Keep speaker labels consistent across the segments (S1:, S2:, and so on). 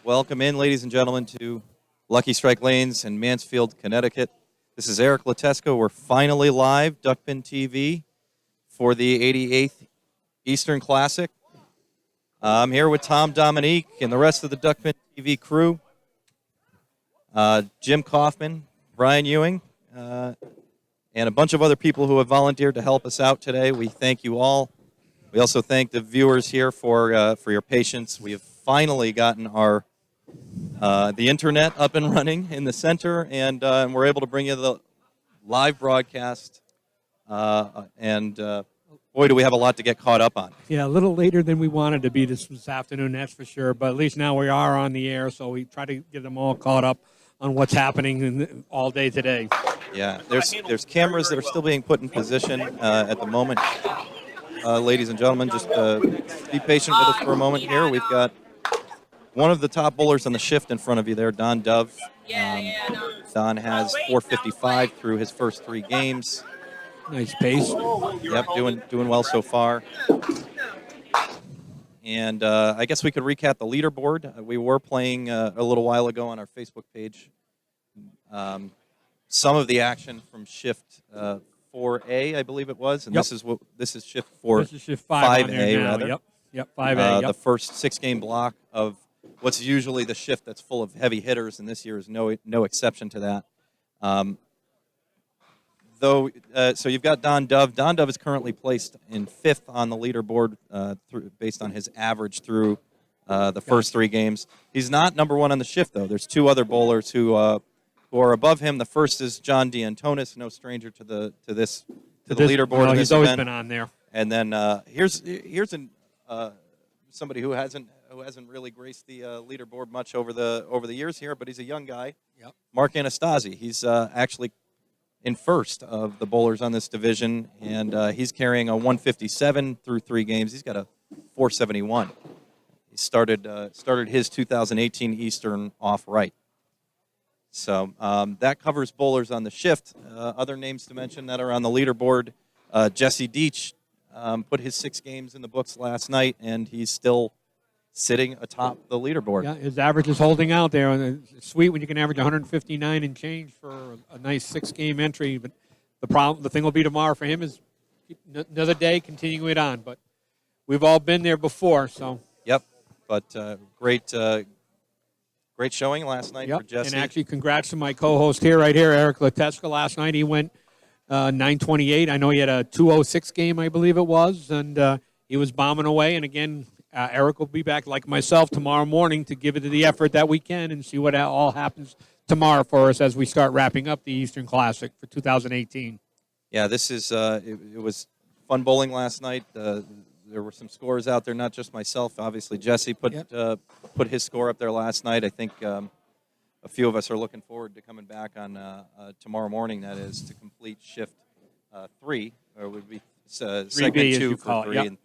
S1: Welcome in, ladies and gentlemen, to Lucky Strike Lanes in Mansfield, Connecticut. This is Eric Latesco. We're finally live, Duckpin TV, for the 88th Eastern Classic. I'm here with Tom Dominique and the rest of the Duckpin TV crew. Jim Kaufman, Brian Ewing, and a bunch of other people who have volunteered to help us out today. We thank you all. We also thank the viewers here for your patience. We have finally gotten the internet up and running in the center, and we're able to bring you the live broadcast. Boy, do we have a lot to get caught up on.
S2: Yeah, a little later than we wanted to be this afternoon, that's for sure. But at least now we are on the air, so we try to get them all caught up on what's happening all day today.
S1: Yeah, there's cameras that are still being put in position at the moment. Ladies and gentlemen, just be patient with us for a moment here. We've got one of the top bowlers on the shift in front of you there, Don Dove. Don has 455 through his first 3 games.
S2: Nice pace.
S1: Yep, doing well so far. And I guess we could recap the leaderboard. We were playing a little while ago on our Facebook page. Some of the action from shift 4A, I believe it was, and
S2: yep.
S1: this is shift 4.
S2: This is shift 5A
S1: rather.
S2: Yep, 5A.
S1: The first 6-game block of what's usually the shift that's full of heavy hitters, and this year is no exception to that. So you've got Don Dove. Don Dove is currently placed in 5th on the leaderboard based on his average through the first 3 games. He's not number 1 on the shift, though. There's 2 other bowlers who are above him. The first is John Antonis, no stranger to the leaderboard.
S2: No,
S1: in
S2: he's
S1: this
S2: always
S1: event.
S2: been on there.
S1: And then here's somebody who hasn't really graced the leaderboard much over the years here, but he's a young guy.
S2: Yep.
S1: Mark Anastasi. He's actually in first of the bowlers on this division, and he's carrying a 157 through 3 games. He's got a 471. He started his 2018 Eastern off right. So that covers bowlers on the shift. Other names to mention that are on the leaderboard, Jesse Deach put his 6 games in the books last night, and he's still sitting atop the leaderboard.
S2: Yeah, his average is holding out there. And it's sweet when you can average 159 and change for a nice 6-game entry. But the thing will be tomorrow for him is another day, continuing it on. But we've all been there before, so.
S1: Yep, but great showing last night for Jesse.
S2: And actually, congrats to my co-host right here, Eric Latesco. Last night he went 928. I know he had a 206 game, I believe it was, and he was bombing away. And again, Eric will be back, like myself, tomorrow morning to give it the effort that we can and see what all happens tomorrow for us as we start wrapping up the Eastern Classic for 2018.
S1: Yeah, this is it was fun bowling last night. There were some scores out there, not just myself. Obviously, Jesse put his score up there last night. I think a few of us are looking forward to coming back on tomorrow morning, that is, to complete shift 3, or would be segment 2 for 3, and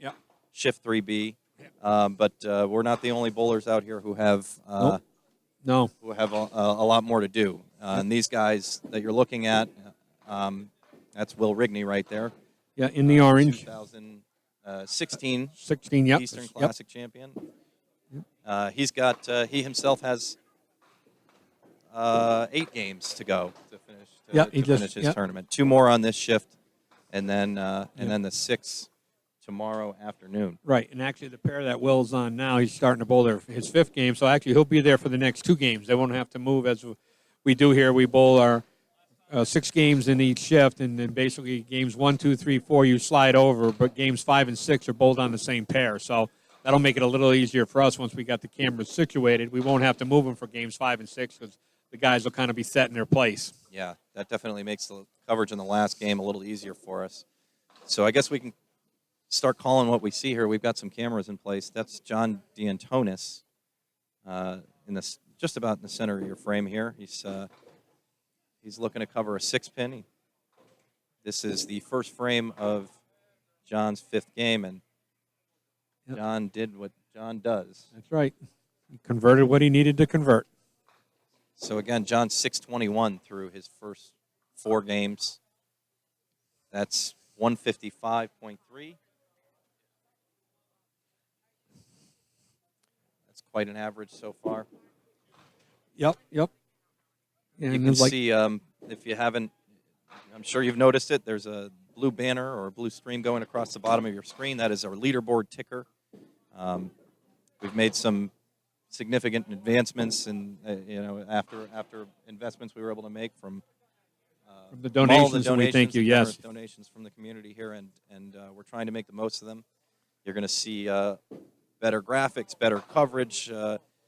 S1: shift 3B. But we're not the only bowlers out here who have a lot more to do. And these guys that you're looking at, that's Will Rigney right there.
S2: Yeah, in the orange.
S1: 2016
S2: Eastern
S1: Classic champion. He himself has 8 games to go to finish his tournament. 2 more on this shift, and then the 6 tomorrow afternoon.
S2: Right, and actually the pair that Will's on now, he's starting to bowl his 5th game, so actually he'll be there for the next 2 games. They won't have to move as we do here. We bowl our 6 games in each shift, and then basically games 1, 2, 3, 4 you slide over, but games 5 and 6 are bowled on the same pair. So that'll make it a little easier for us once we got the cameras situated. We won't have to move them for games 5 and 6 because the guys will kind of be set in their place.
S1: Yeah, that definitely makes the coverage in the last game a little easier for us. So I guess we can start calling what we see here. We've got some cameras in place. That's John Antonis just about in the center of your frame here. He's looking to cover a 6-pin. This is the first frame of John's 5th game, and John did what John does.
S2: That's right. He converted what he needed to convert.
S1: So again, John's 621 through his first 4 games. That's 155.3. That's quite an average so far.
S2: Yep.
S1: You
S2: And
S1: can see, if you haven't, I'm sure you've noticed it, there's a blue banner or a blue stream going across the bottom of your screen. That is our leaderboard ticker. We've made some significant advancements, and after investments we were able to make from
S2: the donations,
S1: all the
S2: we thank you.
S1: generous
S2: Yes.
S1: donations from the community here, and we're trying to make the most of them. You're going to see better graphics, better coverage.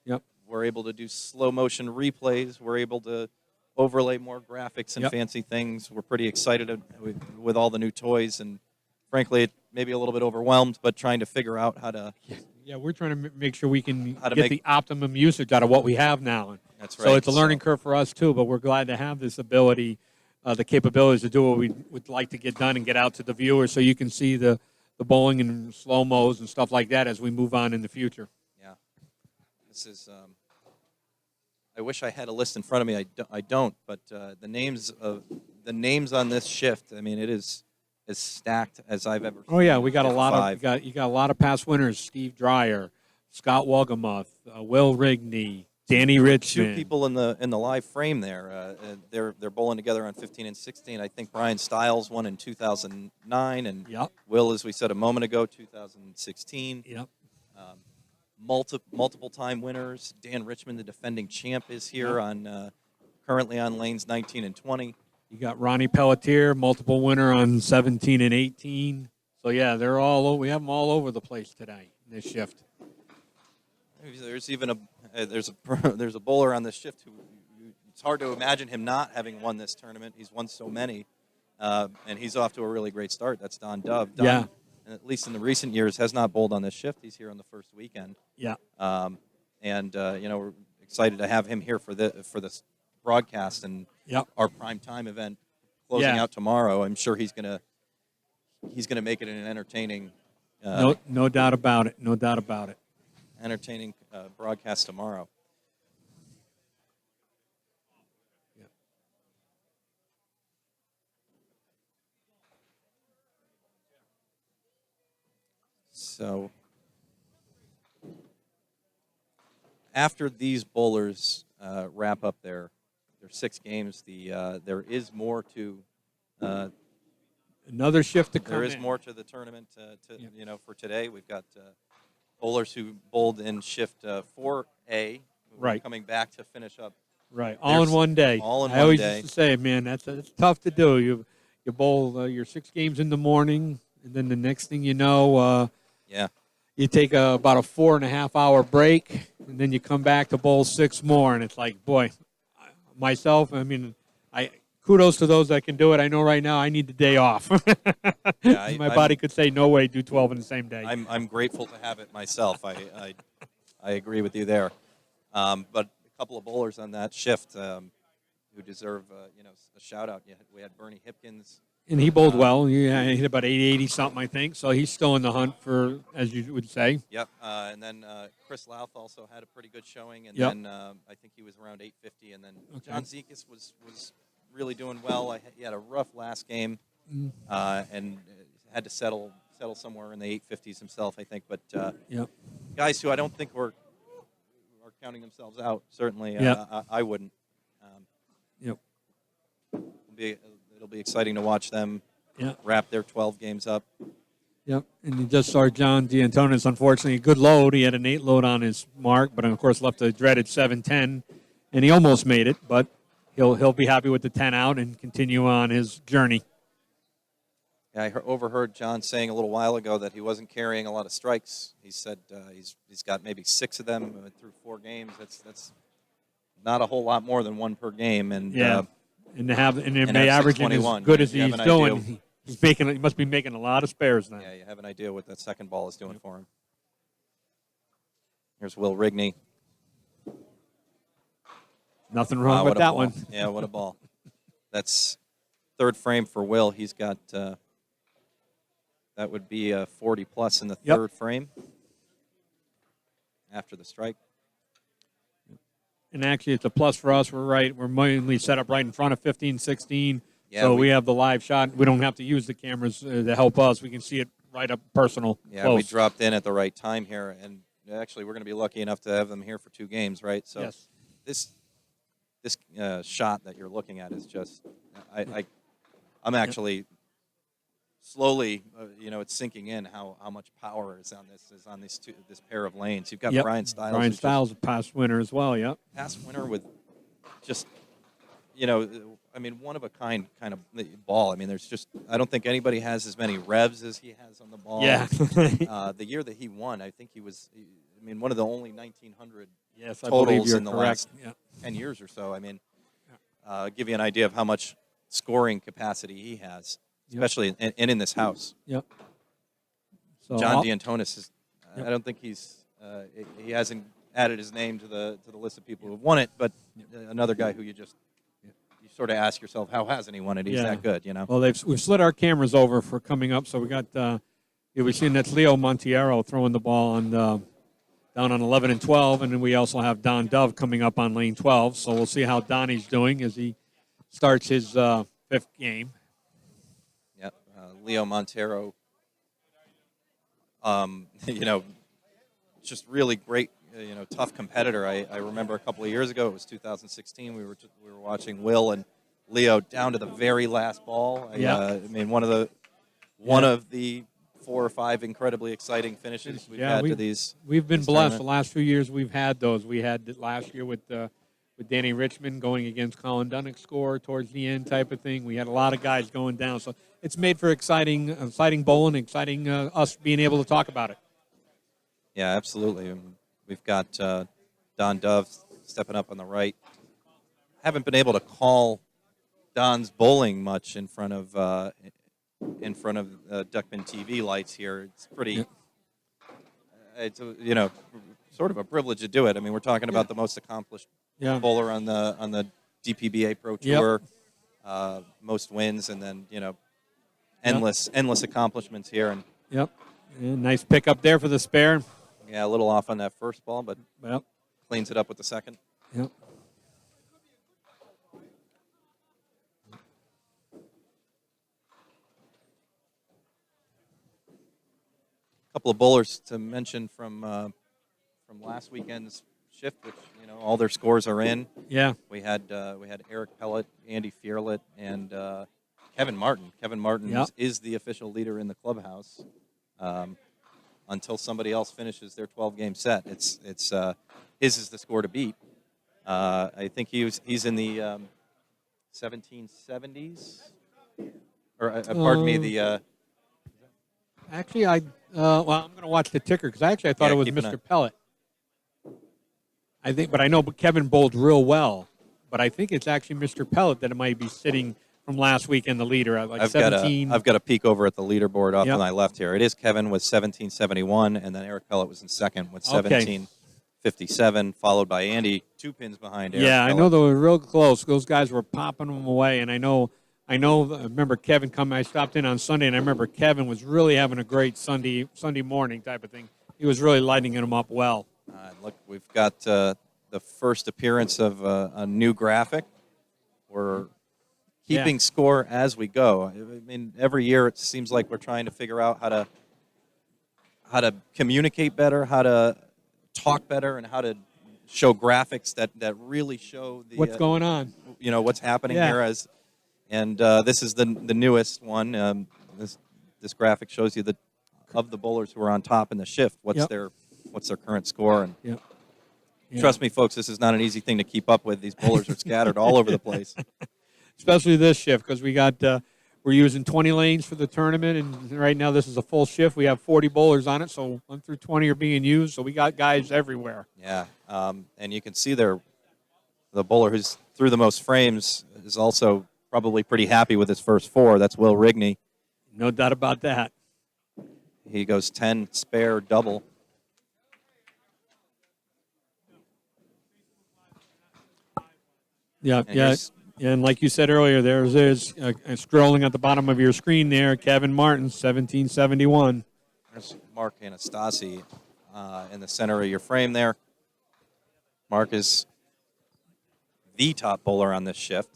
S2: Yep.
S1: We're able to do slow motion replays. We're able to overlay more graphics and fancy things. We're pretty excited with all the new toys, and frankly, maybe a little bit overwhelmed, but trying to figure out how to.
S2: Yeah, we're trying to make sure we can
S1: How to
S2: get
S1: make-
S2: the optimum usage out of what we have now.
S1: That's
S2: So
S1: right.
S2: it's a learning curve for us too, but we're glad to have this ability, the capabilities to do what we would like to get done and get out to the viewers, so you can see the bowling and slow mos and stuff like that as we move on in the future.
S1: Yeah, this is. I wish I had a list in front of me. I don't. But the names on this shift. I mean, it is as stacked as I've ever.
S2: Oh yeah, we
S1: seen
S2: got a
S1: in
S2: lot
S1: five.
S2: of you got a lot of past winners: Steve Dreyer, Scott Wogamuth, Will Rigney, Danny
S1: Two
S2: Richmond.
S1: people in the live frame there. They're bowling together on 15 and 16. I think Brian Stiles won in 2009, and
S2: Yep.
S1: Will, as we said a moment ago, 2016.
S2: Yep.
S1: Multiple time winners. Dan Richmond, the defending champ, is here on currently on lanes 19 and 20.
S2: You got Ronnie Pelletier, multiple winner on 17 and 18. So yeah, we have them all over the place today in this shift.
S1: There's even there's a bowler on this shift who it's hard to imagine him not having won this tournament. He's won so many, and he's off to a really great start. That's Don Dove. Don,
S2: Yeah.
S1: at least in the recent years, has not bowled on this shift. He's here on the first weekend.
S2: Yeah.
S1: We're excited to have him here for this broadcast and
S2: Yep.
S1: our prime time event closing
S2: Yeah.
S1: out tomorrow. I'm sure he's gonna make it an entertaining.
S2: No doubt about it. No doubt about it.
S1: Entertaining broadcast tomorrow.
S2: Yeah.
S1: So after these bowlers wrap up their 6 games, there is more to
S2: Another shift to come.
S1: there is
S2: in.
S1: more to the tournament.
S2: Yep.
S1: For today, we've got bowlers who bowled in shift 4A, who are
S2: Right.
S1: coming back to finish up.
S2: Right, all in one day.
S1: all in
S2: I
S1: one
S2: always
S1: day.
S2: used to say, man, that's tough to do. You bowl your 6 games in the morning, and then the next thing you know,
S1: Yeah.
S2: you take about a 4.5 hour break, and then you come back to bowl 6 more, and it's like, boy, myself, I mean, kudos to those that can do it. I know right now I need the day off.
S1: Yeah,
S2: My body could say, no way, do 12 in the same day.
S1: I'm grateful to have it myself. I agree with you there. But a couple of bowlers on that shift who deserve a shout out. We had Bernie Hipkins.
S2: And he bowled well. He hit about 80 something, I think. So he's still in the hunt for, as you would say.
S1: Yep. And then Chris Louth also had a pretty good showing. And
S2: Yep.
S1: then I think he was around 850. And then John Zekas was really doing well. He had a rough last game and had to settle somewhere in the 850s himself, I think. But
S2: Yep.
S1: guys who I don't think are counting themselves out, certainly
S2: Yep.
S1: I wouldn't.
S2: Yep.
S1: It'll be exciting to watch them
S2: Yeah.
S1: wrap their 12 games up.
S2: Yep. And you just saw John D. Antonis, unfortunately, a good load. He had an 8 load on his mark, but of course left a dreaded 7-10, and he almost made it, but he'll be happy with the 10 out and continue on his journey.
S1: Yeah, I overheard John saying a little while ago that he wasn't carrying a lot of strikes. He said he's got maybe 6 of them through 4 games. That's not a whole lot more than 1 per game. And
S2: Yeah. And to have and
S1: and
S2: may
S1: have
S2: averaging as
S1: 621.
S2: good as
S1: You have
S2: he's
S1: an
S2: doing,
S1: idea.
S2: he must be making a lot of spares now.
S1: yeah, you have an idea what that second ball is doing for him. Here's Will Rigney.
S2: Nothing wrong
S1: Wow,
S2: with
S1: what a
S2: that
S1: ball.
S2: one.
S1: Yeah, what a ball. That's third frame for Will. He's got that would be a 40 plus in the
S2: Yep.
S1: third frame after the strike.
S2: And actually, it's a plus for us. We're mainly set up right in front of 15, 16.
S1: Yeah,
S2: So we have the live shot. We don't have to use the cameras to help us. We can see it right up personal.
S1: Yeah,
S2: close.
S1: we dropped in at the right time here, and actually we're going to be lucky enough to have them here for 2 games, right? So
S2: Yes.
S1: this shot that you're looking at is just, I'm actually slowly, it's sinking in how much power is on this pair of lanes. You've got Brian Stiles.
S2: Brian Stiles, a past winner as well. Yep.
S1: Past winner with just, one of a kind of ball. I mean, I don't think anybody has as many revs as he has on the ball.
S2: Yeah.
S1: The year that he won, I think he was, one of the only 1,900
S2: yes, I
S1: totals in the
S2: correct.
S1: last 10 years or so. I mean, give you an idea of how much scoring capacity he has, especially in this house.
S2: Yep. So
S1: John Antonis is. I don't think he hasn't added his name to the list of people who have won it, but another guy who you sort of ask yourself, how hasn't he won it? He's that good, Well,
S2: we've slid our cameras over for coming up, so we got we've seen that's Leo Montiero throwing the ball on down on 11 and 12, and then we also have Don Dove coming up on lane 12. So we'll see how Donnie's doing as he starts his fifth game.
S1: Yep, Leo Montero. Just really great. Tough competitor. I remember a couple of years ago, it was 2016. We were watching Will and Leo down to the very last ball. One of the 4 or 5 incredibly exciting finishes we've had to these.
S2: We've been
S1: these
S2: blessed. The last few years we've had those. We had it last year with Danny Richmond going against Colin Dunnick's score towards the end type of thing. We had a lot of guys going down, so it's made for exciting bowling, exciting us being able to talk about it.
S1: Yeah, absolutely. We've got Don Dove stepping up on the right. Haven't been able to call Don's bowling much in front of Duckpin TV lights here. It's pretty. It's sort of a privilege to do it. I mean, we're talking about the most accomplished bowler on the DPBA Pro Tour, most wins, and then endless accomplishments here. And
S2: nice pick up there for the spare.
S1: Yeah, a little off on that first ball, but cleans it up with the second.
S2: Yep.
S1: A couple of bowlers to mention from last weekend's shift, which all their scores are in.
S2: Yeah.
S1: We had Eric Pellet, Andy Fierlet, and Kevin Martin. Kevin Martin is the official leader in the clubhouse. Until somebody else finishes their 12-game set, it's his is the score to beat. I think he's in the 1770s, or pardon me, the.
S2: Actually, I'm going to watch the ticker because I thought it was Mr. Pellet. But I know Kevin bowled real well, but I think it's actually Mr. Pellet that might be sitting from last week in the leader at like 17.
S1: I've got a peek over at the leaderboard off to my left here. It is Kevin with 1771, and then Eric Pellet was in second with 1757, followed by Andy 2 pins behind Eric Pellet.
S2: I know they were real close. Those guys were popping them away, and I remember Kevin coming. I stopped in on Sunday, and I remember Kevin was really having a great Sunday morning type of thing. He was really lighting them up well.
S1: Look, we've got the first appearance of a new graphic. We're keeping score as we go. I mean, every year it seems like we're trying to figure out how to communicate better, how to talk better, and how to show graphics that really show
S2: what's going on.
S1: What's happening here. This is the newest one. This graphic shows you of the bowlers who are on top in the shift. What's their current score? And trust me, folks, this is not an easy thing to keep up with. These bowlers are scattered all over the place.
S2: Especially this shift, because we're using 20 lanes for the tournament, and right now this is a full shift. We have 40 bowlers on it, so 1 through 20 are being used, so we got guys everywhere.
S1: Yeah, and you can see the bowler who's through the most frames is also probably pretty happy with his first 4. That's Will Rigney.
S2: No doubt about that.
S1: He goes 10 spare double.
S2: And like you said earlier, there's scrolling at the bottom of your screen there, Kevin Martin, 1771.
S1: There's Mark Anastasi in the center of your frame there. Mark is the top bowler on this shift.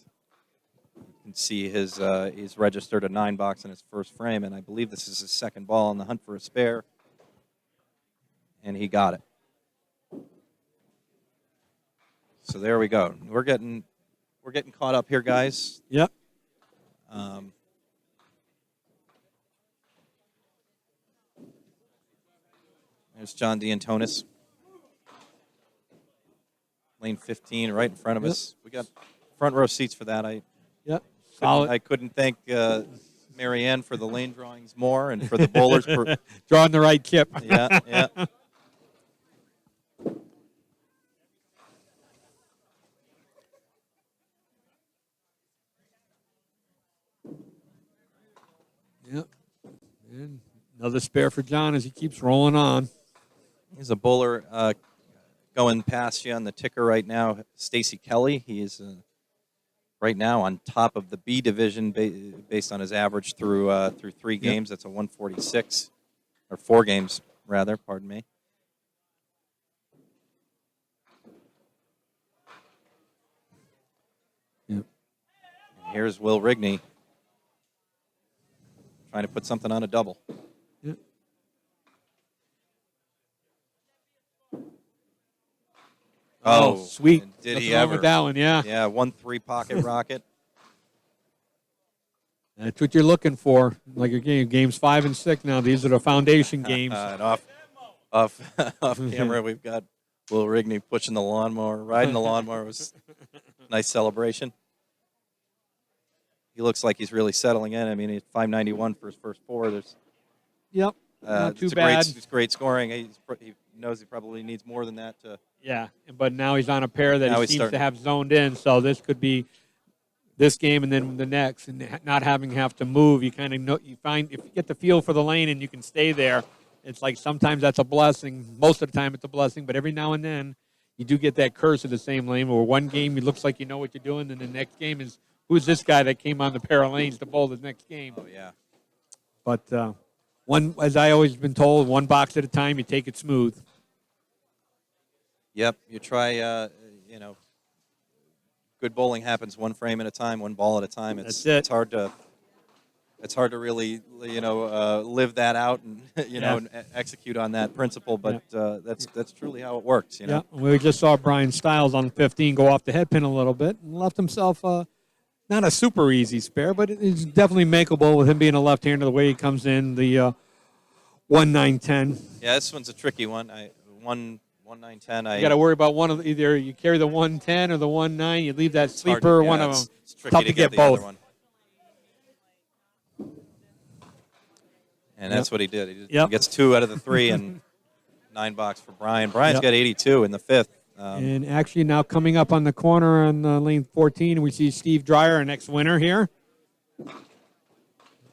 S1: You can see he's registered a 9 box in his first frame, and I believe this is his second ball in the hunt for a spare. And he got it. So there we go. We're getting we're getting caught up here, guys.
S2: Yep.
S1: There's John D. Antonis. Lane 15 right in front of us. We got front row seats for that. I couldn't thank Marianne for the lane drawings more and for the bowlers for
S2: drawing the right chip.
S1: Yeah.
S2: Yep. And another spare for John as he keeps rolling on.
S1: There's a bowler going past you on the ticker right now, Stacey Kelly. He is right now on top of the B division based on his average through 3 games. That's a 146, or 4 games rather. Pardon me.
S2: Yep.
S1: And here's Will Rigney trying to put something on a double.
S2: Yep. Oh, sweet.
S1: Did
S2: Nothing
S1: he
S2: wrong
S1: ever?
S2: With that one, yeah.
S1: Yeah, 1-3 pocket rocket.
S2: That's what you're looking for. Like again, games 5 and 6 now. These are the foundation games.
S1: And off camera, we've got Will Rigney pushing the lawnmower, riding the lawnmower. It was a nice celebration. He looks like he's really settling in. I mean, he's 591 for his first 4.
S2: Yep. Not too
S1: it's
S2: bad.
S1: It's great scoring. He knows he probably needs more than that to.
S2: Yeah, but now he's on a pair that
S1: Now
S2: he
S1: he's
S2: seems
S1: starting.
S2: to have zoned in. So this could be this game and then the next, and not having have to move. You kind of know. You find if you get the feel for the lane and you can stay there. It's like sometimes that's a blessing. Most of the time it's a blessing, but every now and then you do get that curse of the same lane. Where one game it looks like you know what you're doing, and the next game is who's this guy that came on the pair of lanes to bowl the next game.
S1: Oh yeah.
S2: But one, as I always been told, one box at a time. You take it smooth.
S1: Yep. You try. Good bowling happens one frame at a time, one ball at a time.
S2: That's it.
S1: It's hard to really, live that out and and execute on that principle. But that's truly how it works.
S2: Yeah, we just saw Brian Stiles on 15 go off the head pin a little bit and left himself not a super easy spare, but it's definitely makeable with him being a left-hander. The way he comes in, the 1-9-10.
S1: Yeah, this one's a tricky one. 1-9-10.
S2: You got to worry about one of either you carry the 1-10 or the 1-9. You leave that sleeper, one of them.
S1: It's tricky
S2: tough to get
S1: the
S2: both.
S1: other one. And that's what he did. He gets 2 out of the 3 and 9 box for Brian. Brian's got 82 in the 5th.
S2: And actually now coming up on the corner on lane 14, we see Steve Dreyer, our next winner here.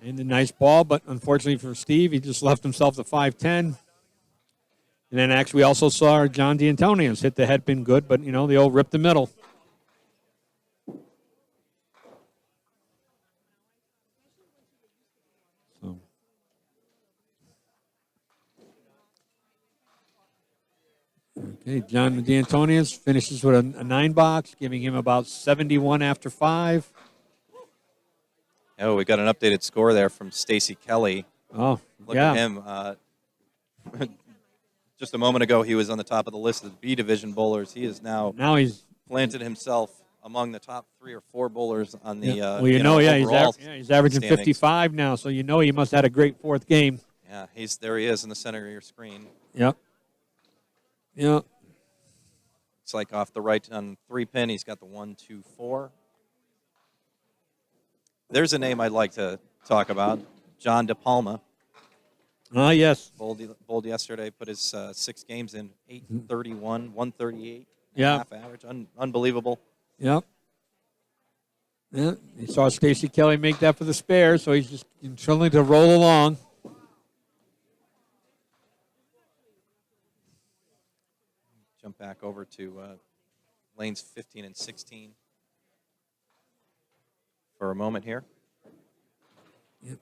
S2: And a nice ball, but unfortunately for Steve, he just left himself the 5-10. And then actually we also saw John D'Antonius hit the head pin good, but, the old rip the middle. So. Okay, John D'Antonius finishes with a 9 box, giving him about 71 after 5.
S1: Oh, we got an updated score there from Stacey Kelly.
S2: Oh,
S1: Look at him. Just a moment ago, he was on the top of the list of the B division bowlers. He is now
S2: he's
S1: planted himself among the top 3 or 4 bowlers on the.
S2: He's averaging
S1: standings.
S2: 55 now, so he must have had a great 4th game.
S1: Yeah, there he is in the center of your screen.
S2: Yep. Yep.
S1: It's like off the right on 3 pin. He's got the 1-2-4. There's a name I'd like to talk about, John De Palma.
S2: Yes.
S1: Bowled yesterday, put his 6 games in, 831, 138.
S2: Yeah.
S1: Half average. Unbelievable.
S2: Yep. Yeah. He saw Stacey Kelly make that for the spare, so he's just continuing to roll along.
S1: Jump back over to lanes 15 and 16 for a moment here.
S2: Yep.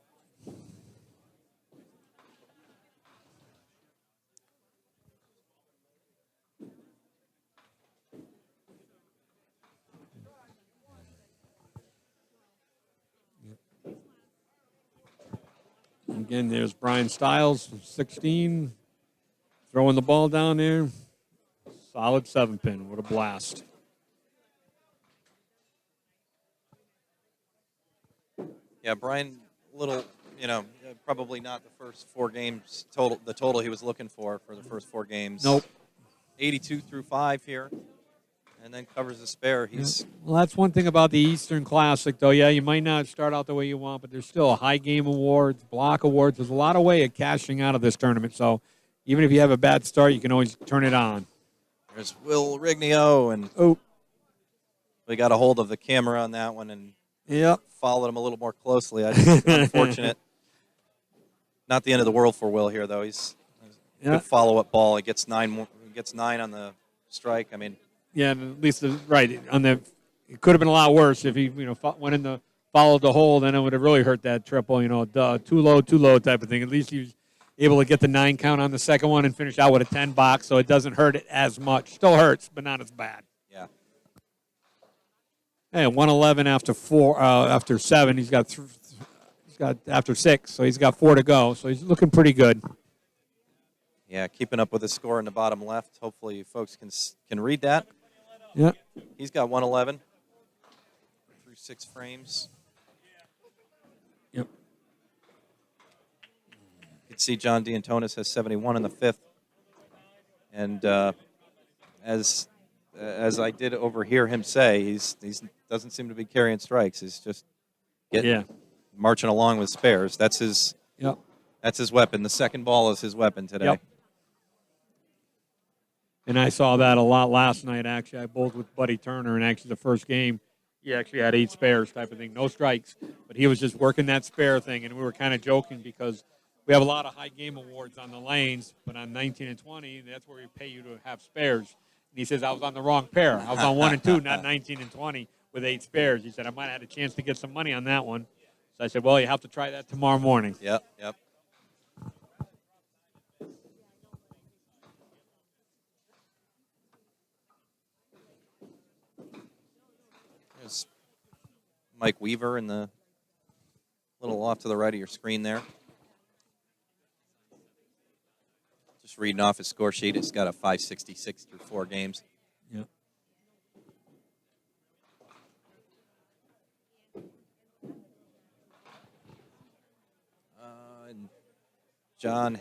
S2: Again, there's Brian Stiles, 16, throwing the ball down there. Solid 7-pin. What a blast.
S1: Yeah, Brian, little, probably not the first 4 games total. The total he was looking for the first 4 games.
S2: Nope.
S1: 82 through 5 here, and then covers the spare.
S2: Well, that's one thing about the Eastern Classic, though. Yeah, you might not start out the way you want, but there's still a high game awards, block awards. There's a lot of way of cashing out of this tournament. So even if you have a bad start, you can always turn it on.
S1: There's Will Rigney, and we got a hold of the camera on that one and followed him a little more closely. Unfortunate. Not the end of the world for Will here, though. He's a good follow-up ball. He gets 9 on the strike. I mean,
S2: yeah, at least right on the. It could have been a lot worse if he went in followed the hole. Then it would have really hurt that triple. Too low type of thing. At least he was able to get the 9 count on the second one and finish out with a 10 box, so it doesn't hurt it as much. Still hurts, but not as bad.
S1: Yeah.
S2: Hey, 111 after 7. He's got after 6, so he's got 4 to go. So he's looking pretty good.
S1: Yeah, keeping up with the score in the bottom left. Hopefully, you folks can read that.
S2: Yeah.
S1: He's got 111 through 6 frames.
S2: Yep.
S1: You can see John D. Antonis has 71 in the 5th. And as I did overhear him say, he's doesn't seem to be carrying strikes. He's just marching along with spares. That's his weapon. The second ball is his weapon today.
S2: Yep. And I saw that a lot last night, actually. I bowled with Buddy Turner, and actually the first game, he actually had 8 spares type of thing. No strikes, but he was just working that spare thing, and we were kind of joking because we have a lot of high game awards on the lanes, but on 19 and 20, that's where we pay you to have spares. And he says, I was on the wrong pair. I was on 1 and 2, not 19 and 20 with 8 spares. He said, I might have had a chance to get some money on that one. So I said, well, you have to try that tomorrow morning.
S1: Yep. There's Mike Weaver in the little off to the right of your screen there. Just reading off his score sheet. It's got a 566 through 4 games.
S2: Yep.
S1: And John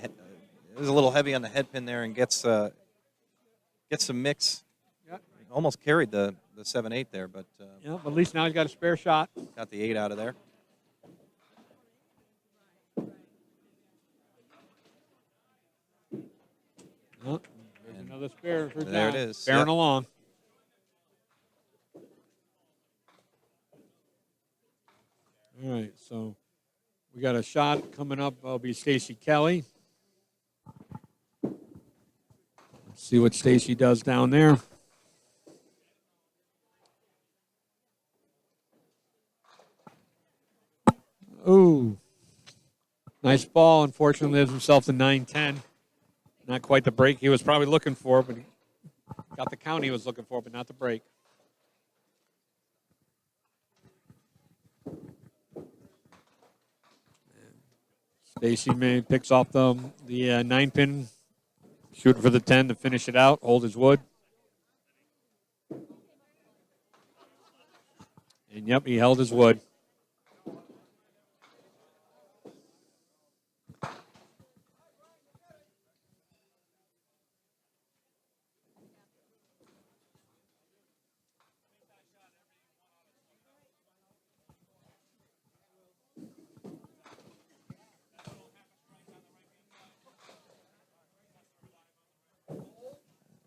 S1: is a little heavy on the head pin there and gets some mix.
S2: Yep.
S1: Almost carried the 7-8 there, but
S2: But at least now he's got a spare shot.
S1: got the 8 out of there.
S2: Oh, there's another spare for John.
S1: There it is.
S2: Sparing along. All right, so we got a shot coming up. It'll be Stacey Kelly. Let's see what Stacey does down there. Ooh. Nice ball. Unfortunately, lives himself to 9-10. Not quite the break he was probably looking for, but he got the count he was looking for, but not the break. Stacey May picks off the 9-pin, shooting for the 10 to finish it out, hold his wood. And, yep, he held his wood.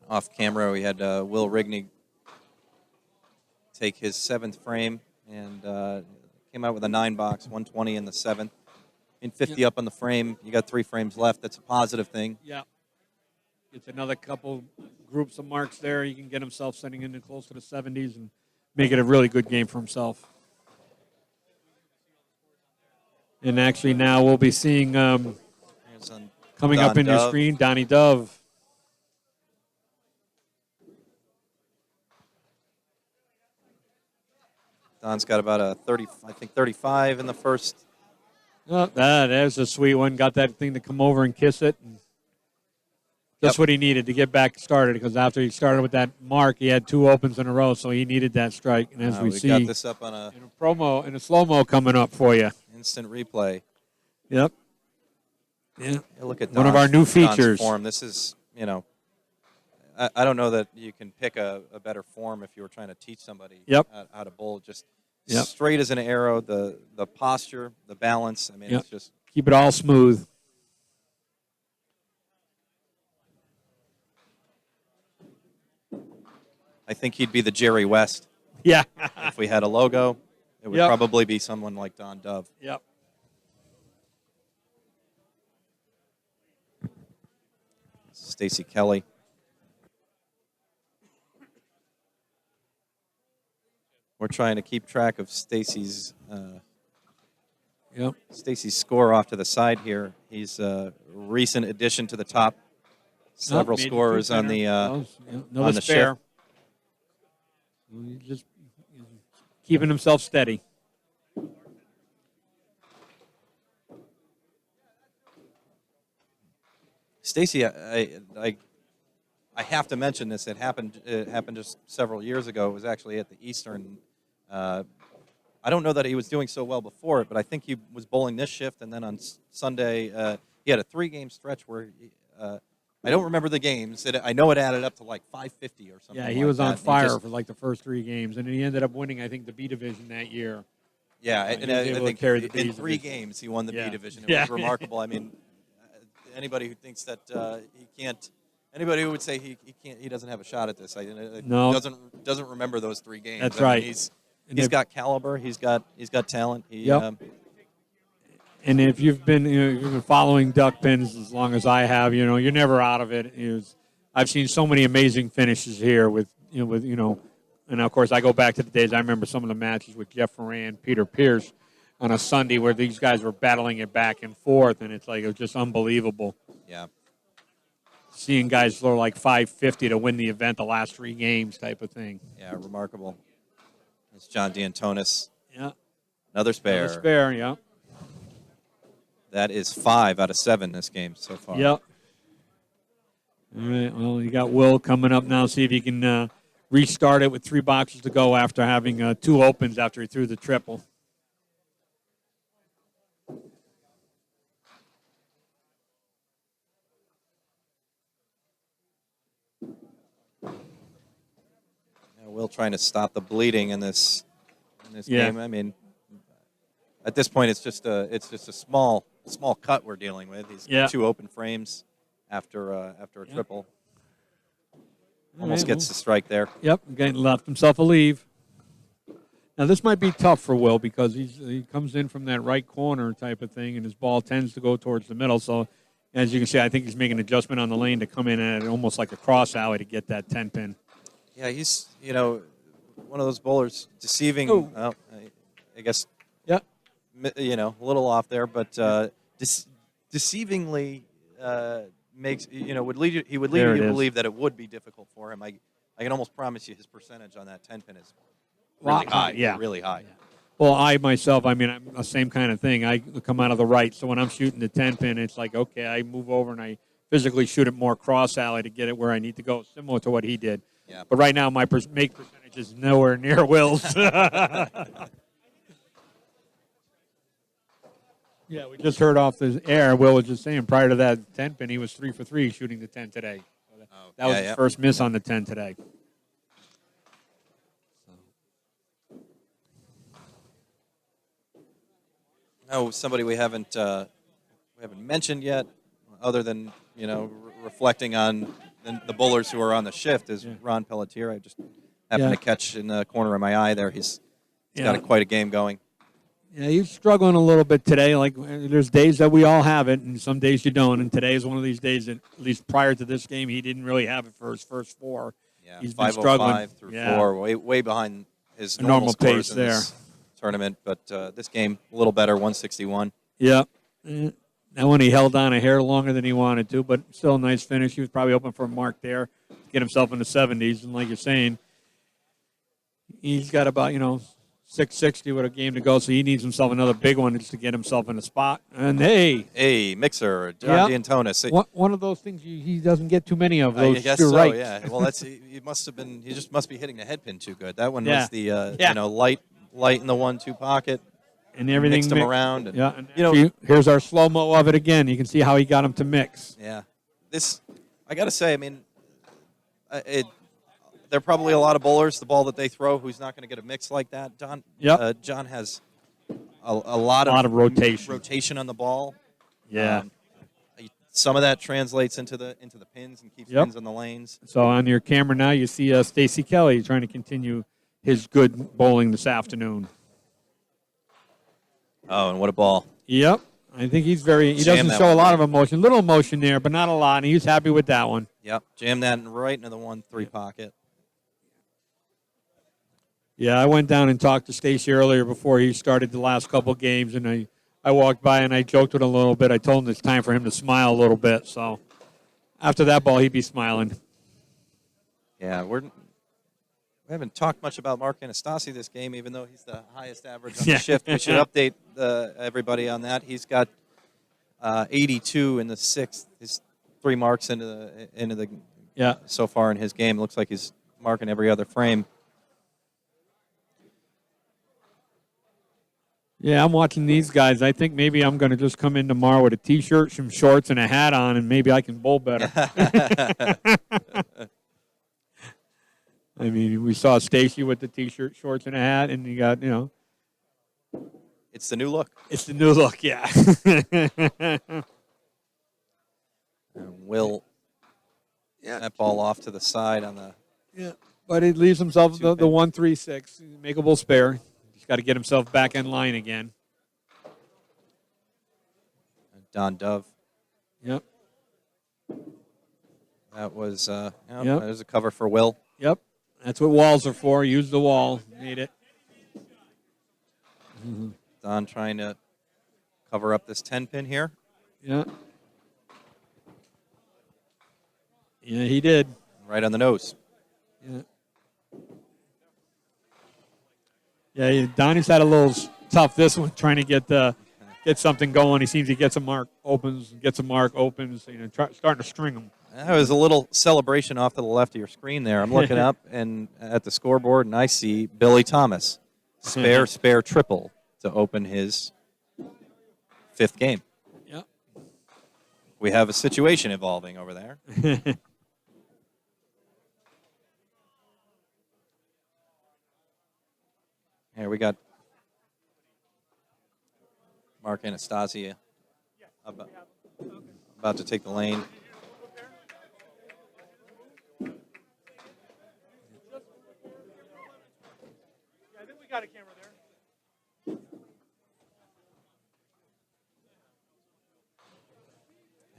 S1: Off camera, we had Will Rigney take his 7th frame and came out with a 9 box, 120 in the 7th. In 50 up on the frame. You got 3 frames left. That's a positive thing.
S2: Yeah. Gets another couple groups of marks there. He can get himself sitting into close to the 70s and make it a really good game for himself. And actually now we'll be seeing coming up in your screen, Donnie Dove.
S1: Don's got about a 35 in the first.
S2: Oh, there's a sweet one. Got that thing to come over and kiss it. And that's what he needed to get back started, because after he started with that mark, he had 2 opens in a row, so he needed that strike. And as we see,
S1: got this up on
S2: in a slow-mo coming up for you.
S1: instant replay.
S2: Yep. Yeah.
S1: Look at
S2: one of our new
S1: Don's
S2: features.
S1: form. This is, I don't know that you can pick a better form if you were trying to teach somebody how to bowl. Just straight as an arrow, the posture, the balance. I mean, it's just
S2: keep it all smooth.
S1: I think he'd be the Jerry West.
S2: Yeah.
S1: If we had a logo, it would probably be someone like Don Dove.
S2: Yep.
S1: Stacey Kelly. We're trying to keep track of Stacey's score off to the side here. He's a recent addition to the top several scorers on the
S2: another spare. Just keeping himself steady.
S1: Stacey, I have to mention this. It happened just several years ago. It was actually at the Eastern. I don't know that he was doing so well before it, but I think he was bowling this shift, and then on Sunday he had a 3-game stretch where I don't remember the games. I know it added up to like 550 or something.
S2: Yeah, he was on fire for like the first 3 games, and he ended up winning, I think, the B division that year.
S1: Yeah, and I think in 3 games he won the B division. It was remarkable. I mean, anybody who thinks that he can't, anybody who would say he doesn't have a shot at this, doesn't remember those 3 games.
S2: That's right.
S1: He's got caliber. He's got talent.
S2: And if you've been following Duckpins as long as I have, you're never out of it. I've seen so many amazing finishes here and of course I go back to the days I remember some of the matches with Jeff Ferran, Peter Pierce on a Sunday where these guys were battling it back and forth, and it was just unbelievable.
S1: Yeah.
S2: Seeing guys throw like 550 to win the event the last 3 games type of thing.
S1: Yeah, remarkable. It's John Antonis.
S2: Yeah.
S1: Another spare.
S2: Another spare, yeah.
S1: That is 5 out of 7 this game so far.
S2: Yep. All right. Well, you got Will coming up now. See if he can restart it with 3 boxes to go after having 2 opens after he threw the triple.
S1: Will trying to stop the bleeding in this game. I mean, at this point, it's just a small cut we're dealing with. He's 2 open frames after a triple. Almost gets the strike there.
S2: Yep, left himself a leave. Now this might be tough for Will because he comes in from that right corner type of thing, and his ball tends to go towards the middle. So, as you can see, I think he's making an adjustment on the lane to come in at it almost like a cross alley to get that 10 pin.
S1: Yeah, he's one of those bowlers deceiving. Well, I guess.
S2: Yeah.
S1: A little off there, but deceivingly makes he would lead you to believe that it would be difficult for him. I can almost promise you his percentage on that 10 pin is really high.
S2: Yeah,
S1: really high.
S2: Yeah. Well, I'm the same kind of thing. I come out of the right, so when I'm shooting the 10 pin, it's like okay, I move over and I physically shoot it more cross alley to get it where I need to go, similar to what he did.
S1: Yeah.
S2: But right now, my make percentage is nowhere near Will's. Yeah, we just heard off the air. Will was just saying prior to that 10 pin, he was 3 for 3 shooting the 10 today. So that was his first miss on the 10 today.
S1: Oh, somebody we haven't mentioned yet, other than reflecting on the bowlers who are on the shift, is Ron Pelletier. I just happened to catch in the corner of my eye there. He's got quite a game going.
S2: Yeah, he's struggling a little bit today. Like, there's days that we all have it, and some days you don't. And today is one of these days that, at least prior to this game, he didn't really have it for his first 4.
S1: Yeah,
S2: he's been struggling
S1: through 4, way behind his
S2: normal pace
S1: in
S2: there.
S1: This tournament. But this game a little better, 161.
S2: Yeah, that one he held on a hair longer than he wanted to, but still a nice finish. He was probably open for a mark there, to get himself in the 70s. And like you're saying, he's got about 660 with a game to go, so he needs himself another big one just to get himself in a spot. And
S1: hey, mixer, John Antonis.
S2: One of those things he doesn't get too many of. Those,
S1: I guess
S2: you're
S1: so.
S2: right.
S1: Yeah. Well, he must have been. He just must be hitting the head pin too good. That one was the
S2: Yeah.
S1: light in the 1-2 pocket.
S2: And everything
S1: mixed them around. And,
S2: yeah, and
S1: you know,
S2: actually, here's our slow-mo of it again. You can see how he got them to mix.
S1: yeah. I got to say, I mean, there are probably a lot of bowlers, the ball that they throw, who's not going to get a mix like that. John has a lot of rotation on the ball.
S2: Yeah.
S1: Some of that translates into the pins and keeps pins on the lanes.
S2: So on your camera now, you see Stacey Kelly trying to continue his good bowling this afternoon.
S1: Oh, and what a ball.
S2: Yep. I think he doesn't show a lot of emotion. Little emotion there, but not a lot, and he's happy with that one.
S1: Yep. Jam that right into the 1-3 pocket.
S2: Yeah, I went down and talked to Stacey earlier before he started the last couple games, and I walked by and I joked with him a little bit. I told him it's time for him to smile a little bit. So after that ball, he'd be smiling.
S1: Yeah, we haven't talked much about Mark Anastasi this game, even though he's the highest average on the shift. We should update everybody on that. He's got 82 in the sixth. His 3 marks into the so far in his game. It looks like he's marking every other frame.
S2: Yeah, I'm watching these guys. I think maybe I'm going to just come in tomorrow with a T-shirt, some shorts, and a hat on, and maybe I can bowl better. I mean, we saw Stacey with the T-shirt, shorts, and a hat, and you got,
S1: It's the new look.
S2: It's the new look, yeah.
S1: And Will, that ball off to the side on the...
S2: Yeah, but he leaves himself the 1-3-6, makeable spare. He's got to get himself back in line again.
S1: Dove.
S2: Yep.
S1: That was there's a cover for Will.
S2: Yep. That's what walls are for. Use the wall. Made it.
S1: Mm-hmm. Don trying to cover up this 10-pin here.
S2: Yeah. Yeah, he did.
S1: Right on the nose.
S2: Yeah. Yeah, Donnie's had a little tough this one, trying to get something going. He seems he gets a mark, opens, starting to string them.
S1: That was a little celebration off to the left of your screen there. I'm looking up and at the scoreboard, and I see Billy Thomas, spare triple to open his 5th game.
S2: Yep.
S1: We have a situation evolving over there. Here we got Mark Anastasi about to take the lane.
S2: I think we got a camera there.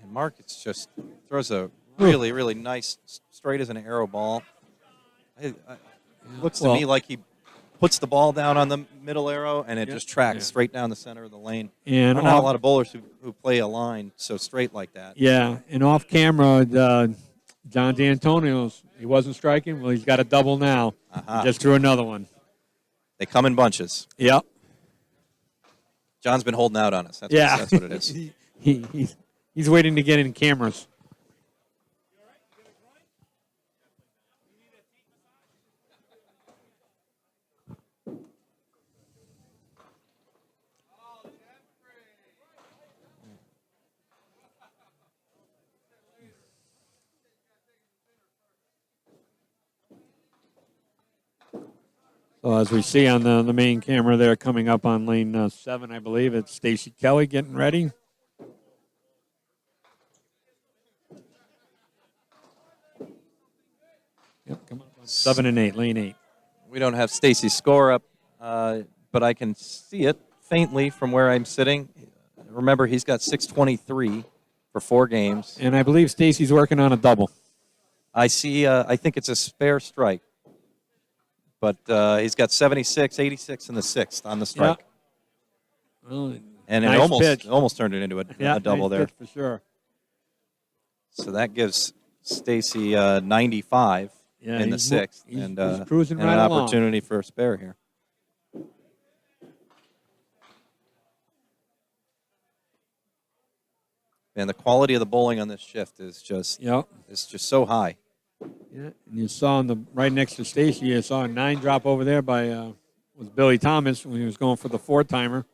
S1: And Mark throws a really, really nice, straight as an arrow ball. It looks to me like he puts the ball down on the middle arrow, and it just tracks straight down the center of the lane.
S2: And
S1: not a lot of bowlers who play a line so straight like that.
S2: Yeah, and off camera, John Antonis, he wasn't striking. Well, he's got a double now. He just threw another one.
S1: They come in bunches.
S2: Yep.
S1: John's been holding out on us. That's what it is.
S2: He's waiting to get in cameras. So as we see on the main camera there, coming up on lane 7, I believe, it's Stacey Kelly getting ready. Yep, come on. 7 and 8, lane 8.
S1: We don't have Stacey's score up, but I can see it faintly from where I'm sitting. Remember, he's got 623 for 4 games.
S2: And I believe Stacey's working on a double.
S1: I see. I think it's a spare strike. But he's got 76, 86 in the 6th on the strike.
S2: Yeah. Well,
S1: and
S2: nice
S1: it almost turned it into a double
S2: nice
S1: there.
S2: Pitch for sure.
S1: So that gives Stacey 95 in the 6th.
S2: And cruising
S1: and
S2: right
S1: an
S2: along.
S1: Opportunity for a spare here. And the quality of the bowling on this shift is just so high.
S2: Yeah, and you saw right next to Stacey, you saw a 9 drop over there by was Billy Thomas when he was going for the 4-timer.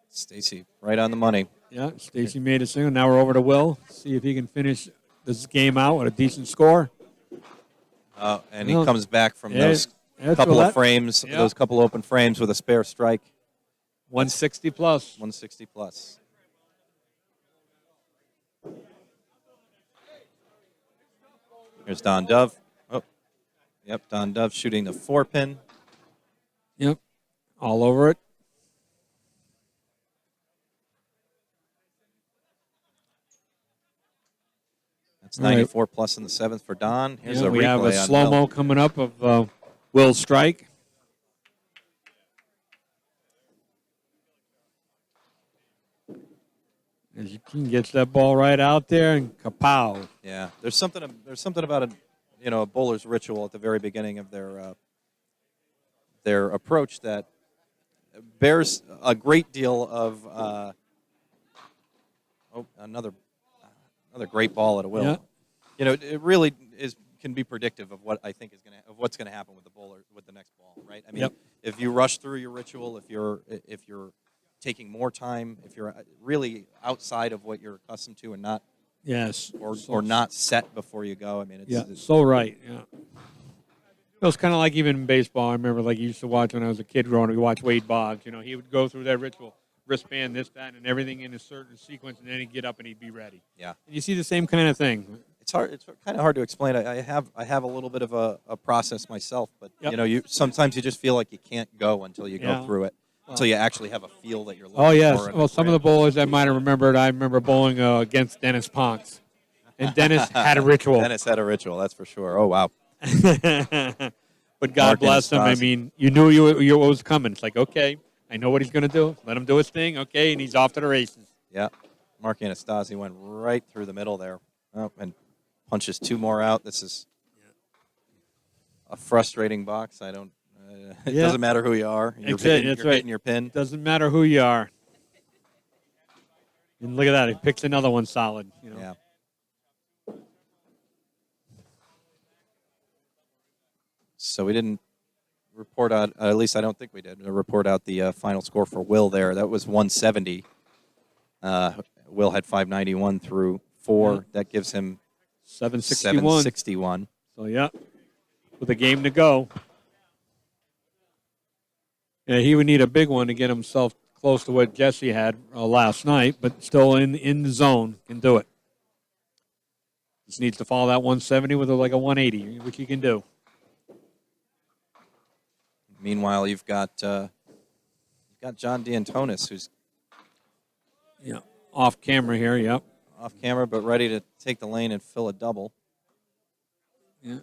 S1: Stacey, right on the money.
S2: Yeah, Stacey made a single. Now we're over to Will. See if he can finish this game out with a decent score.
S1: And he comes back from those
S2: that's
S1: couple
S2: roulette.
S1: of frames,
S2: Yeah.
S1: those couple open frames with a spare strike.
S2: 160 plus.
S1: 160 plus. Here's Don Dove. Oh, yep, Don Dove shooting the 4-pin.
S2: Yep, all over it.
S1: That's 94 plus in the 7th for Don. Here's a
S2: we
S1: replay
S2: have a
S1: on
S2: slow-mo
S1: Will.
S2: coming up of Will's strike. As he gets that ball right out there and kapow.
S1: Yeah, there's something about a bowler's ritual at the very beginning of their approach that bears a great deal of another great ball at a Will.
S2: Yeah.
S1: It really can be predictive of what I think of what's going to happen with the bowler with the next ball, right? I mean, if you rush through your ritual, if you're taking more time, if you're really outside of what you're accustomed to and not or not set before you go, I mean, it's
S2: so right. Yeah. It was kind of like even in baseball. I remember like you used to watch when I was a kid growing up. We watched Wade Boggs. He would go through that ritual, wristband, this, that, and everything in a certain sequence, and then he'd get up and he'd be ready.
S1: Yeah.
S2: And you see the same kind of thing.
S1: It's hard. It's kind of hard to explain. I have a little bit of a process myself, but sometimes you just feel like you can't go until you go through it, until you actually have a feel that you're looking for.
S2: Oh yes. Well, some of the bowlers I might have remembered. I remember bowling against Dennis Ponks, and Dennis had a ritual.
S1: Dennis had a ritual. That's for sure. Oh wow.
S2: But God bless him. I mean, you knew what was coming. It's like, okay, I know what he's going to do. Let him do his thing. Okay, and he's off to the races.
S1: Yeah. Mark Anastasi went right through the middle there, and punches 2 more out. This is a frustrating box. I don't. It doesn't matter who you are. You're hitting your pin.
S2: Doesn't matter who you are. And look at that. He picks another one solid.
S1: Yeah. So we didn't report out, at least I don't think we did, report out the final score for Will there. That was 170. Will had 591 through 4. Yeah. That gives him 761.
S2: So, with a game to go. Yeah, he would need a big one to get himself close to what Jesse had last night, but still in the zone, can do it. Just needs to follow that 170 with like a 180, which he can do.
S1: Meanwhile, you've got John Antonis, who's
S2: off camera here. Yep,
S1: off camera, but ready to take the lane and fill a double.
S2: Yeah,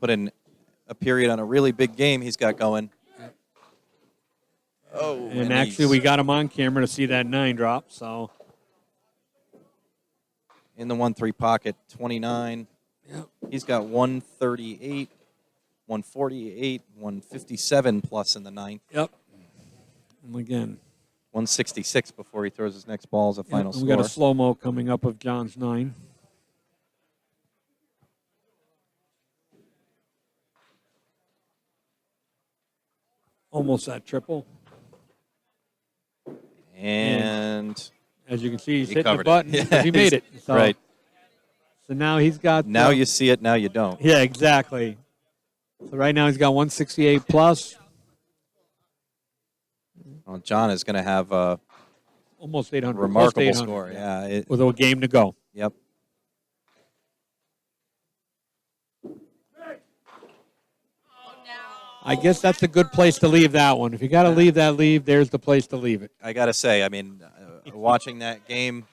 S1: put in a period on a really big game he's got going. Oh,
S2: and actually, we got him on camera to see that 9 drop. So
S1: in the 1-3 pocket, 29.
S2: Yep.
S1: He's got 138. 148, 157 plus in the 9th.
S2: Yep. And again,
S1: 166 before he throws his next ball as a final score.
S2: We got a slow-mo coming up of John's 9. Almost that triple.
S1: And
S2: as you can see, he's hitting the
S1: covered
S2: button because he made it. So,
S1: right.
S2: So now he's got...
S1: Now you see it, now you don't.
S2: Yeah, exactly. So right now he's got 168 plus.
S1: Well, John is going to have a
S2: almost 800.
S1: Remarkable
S2: 800,
S1: score, yeah.
S2: With a game to go.
S1: Yep.
S2: I guess that's a good place to leave that one. If you got to leave that leave, there's the place to leave it.
S1: I got to say, I mean, watching that game,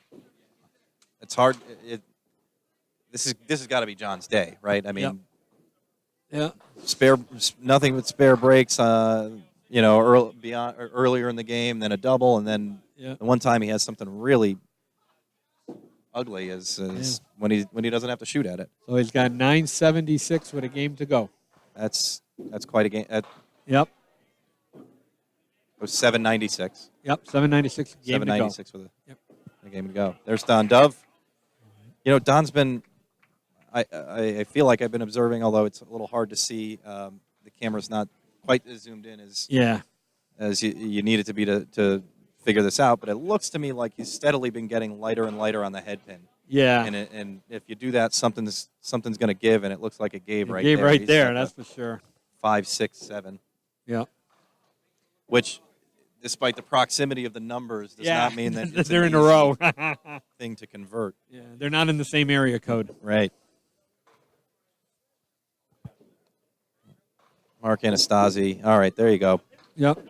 S1: it's hard. This has got to be John's day, right? I mean, nothing but spare breaks. Earlier in the game, then a double, and then the one time he has something really ugly is when he doesn't have to shoot at it.
S2: So he's got 976 with a game to go.
S1: That's quite a game.
S2: Yep.
S1: It was 796.
S2: Yep, 796 game
S1: 796
S2: to go.
S1: with a game to go. There's Don Dove. Don's been. I feel like I've been observing, although it's a little hard to see. The camera's not quite as zoomed in as you need it to be to figure this out. But it looks to me like he's steadily been getting lighter and lighter on the head pin.
S2: Yeah.
S1: And if you do that, something's going to give, and it looks like it gave right
S2: gave
S1: there.
S2: right
S1: He's
S2: there,
S1: at
S2: that's for sure.
S1: 5, 6, 7.
S2: Yeah.
S1: Which, despite the proximity of the numbers, does not mean that it's
S2: they're
S1: an
S2: in a row.
S1: thing to convert.
S2: Yeah, they're not in the same area code.
S1: Right. Mark Anastasi. All right, there you go.
S2: Yep.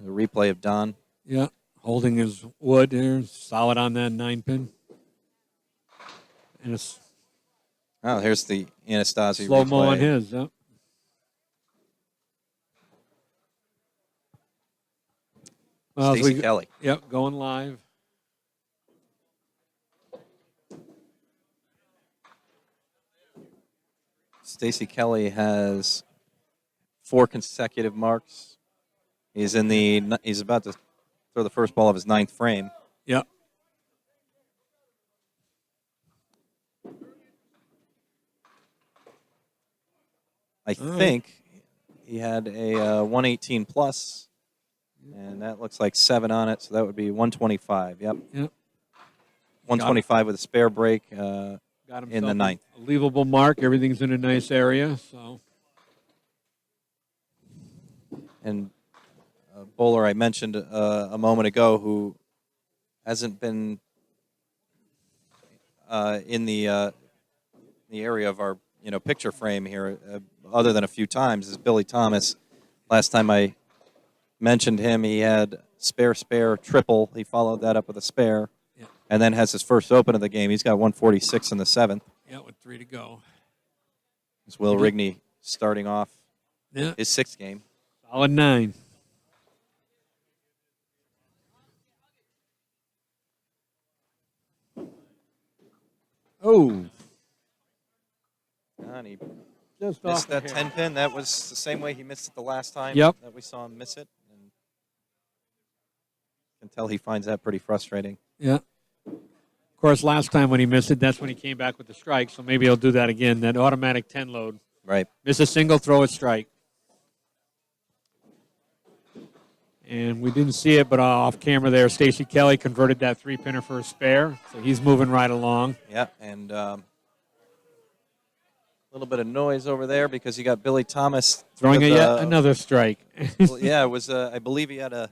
S1: The replay of Don.
S2: Yeah, holding his wood there, solid on that 9-pin. And it's
S1: Here's the Anastasi
S2: slow mo
S1: replay.
S2: on his. Yep. Well,
S1: Stacey Kelly.
S2: Yep, going live.
S1: Stacey Kelly has 4 consecutive marks. He's about to throw the first ball of his 9th frame.
S2: Yep.
S1: I think he had a 118 plus, and that looks like 7 on it, so that would be 125. Yep. 125 with a spare break
S2: Got
S1: in the 9th.
S2: A leavable mark. Everything's in a nice area. So.
S1: And a bowler I mentioned a moment ago who hasn't been in the area of our picture frame here other than a few times is Billy Thomas. Last time I mentioned him, he had spare triple. He followed that up with a spare, and then has his first open of the game. He's got 146 in the 7th.
S2: Yeah, with 3 to go.
S1: It's Will Rigney starting off
S2: his
S1: 6th game.
S2: Solid 9. Oh.
S1: And he
S2: Just
S1: missed
S2: off
S1: that
S2: the
S1: 10 pin. That was the same way he missed it the last time
S2: Yep.
S1: that we saw him miss it. And you can tell he finds that pretty frustrating.
S2: Yeah. Of course, last time when he missed it, that's when he came back with the strike. So maybe he'll do that again. That automatic 10 load.
S1: Right.
S2: Miss a single, throw a strike. And we didn't see it, but off camera there, Stacey Kelly converted that 3-pinner for a spare. So he's moving right along.
S1: Yeah, and a little bit of noise over there because you got Billy Thomas
S2: throwing yet another strike.
S1: Well, yeah, it was. I believe he had a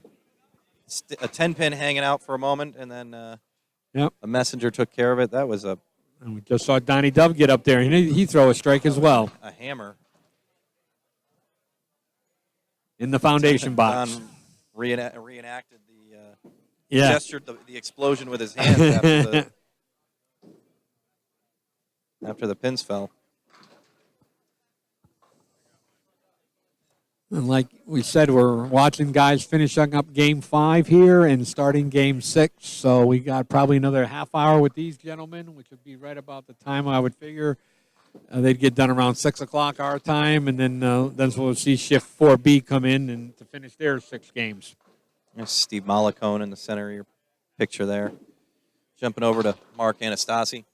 S1: 10-pin hanging out for a moment, and then a messenger took care of it. That was
S2: and we just saw Donnie Dove get up there, and he throw a strike as well.
S1: A hammer
S2: in the foundation box.
S1: Don reenacted gestured the explosion with his hands after the pins fell.
S2: And like we said, we're watching guys finishing up Game 5 here and starting Game 6. So we got probably another half hour with these gentlemen, which would be right about the time I would figure they'd get done around 6 o'clock our time. And then we'll see Shift 4B come in and to finish their 6 games.
S1: There's Steve Malacone in the center of your picture there. Jumping over to Mark Anastasi.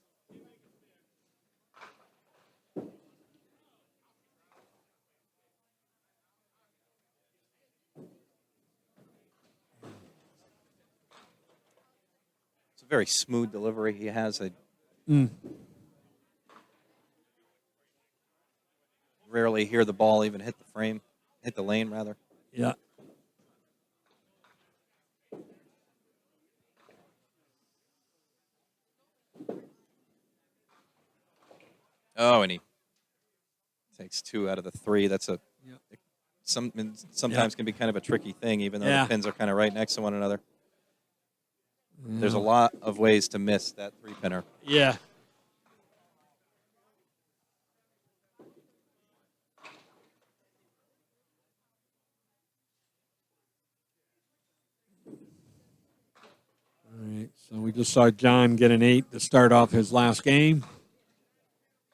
S1: Very smooth delivery. He has rarely hear the ball even hit the lane rather.
S2: Yeah.
S1: Oh, and he takes 2 out of the 3. That's sometimes can be kind of a tricky thing, even though the pins are kind of right next to one another. There's a lot of ways to miss that 3-pinner.
S2: Yeah. All right, so we just saw John get an 8 to start off his last game.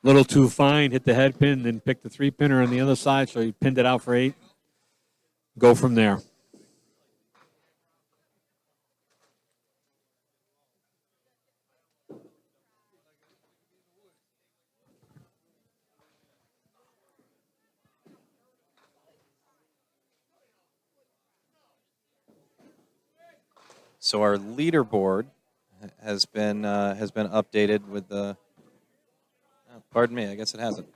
S2: Little too fine, hit the head pin, then picked the 3-pinner on the other side, so he pinned it out for 8. go from there.
S1: So our leaderboard has been updated with the. Pardon me, I guess it hasn't.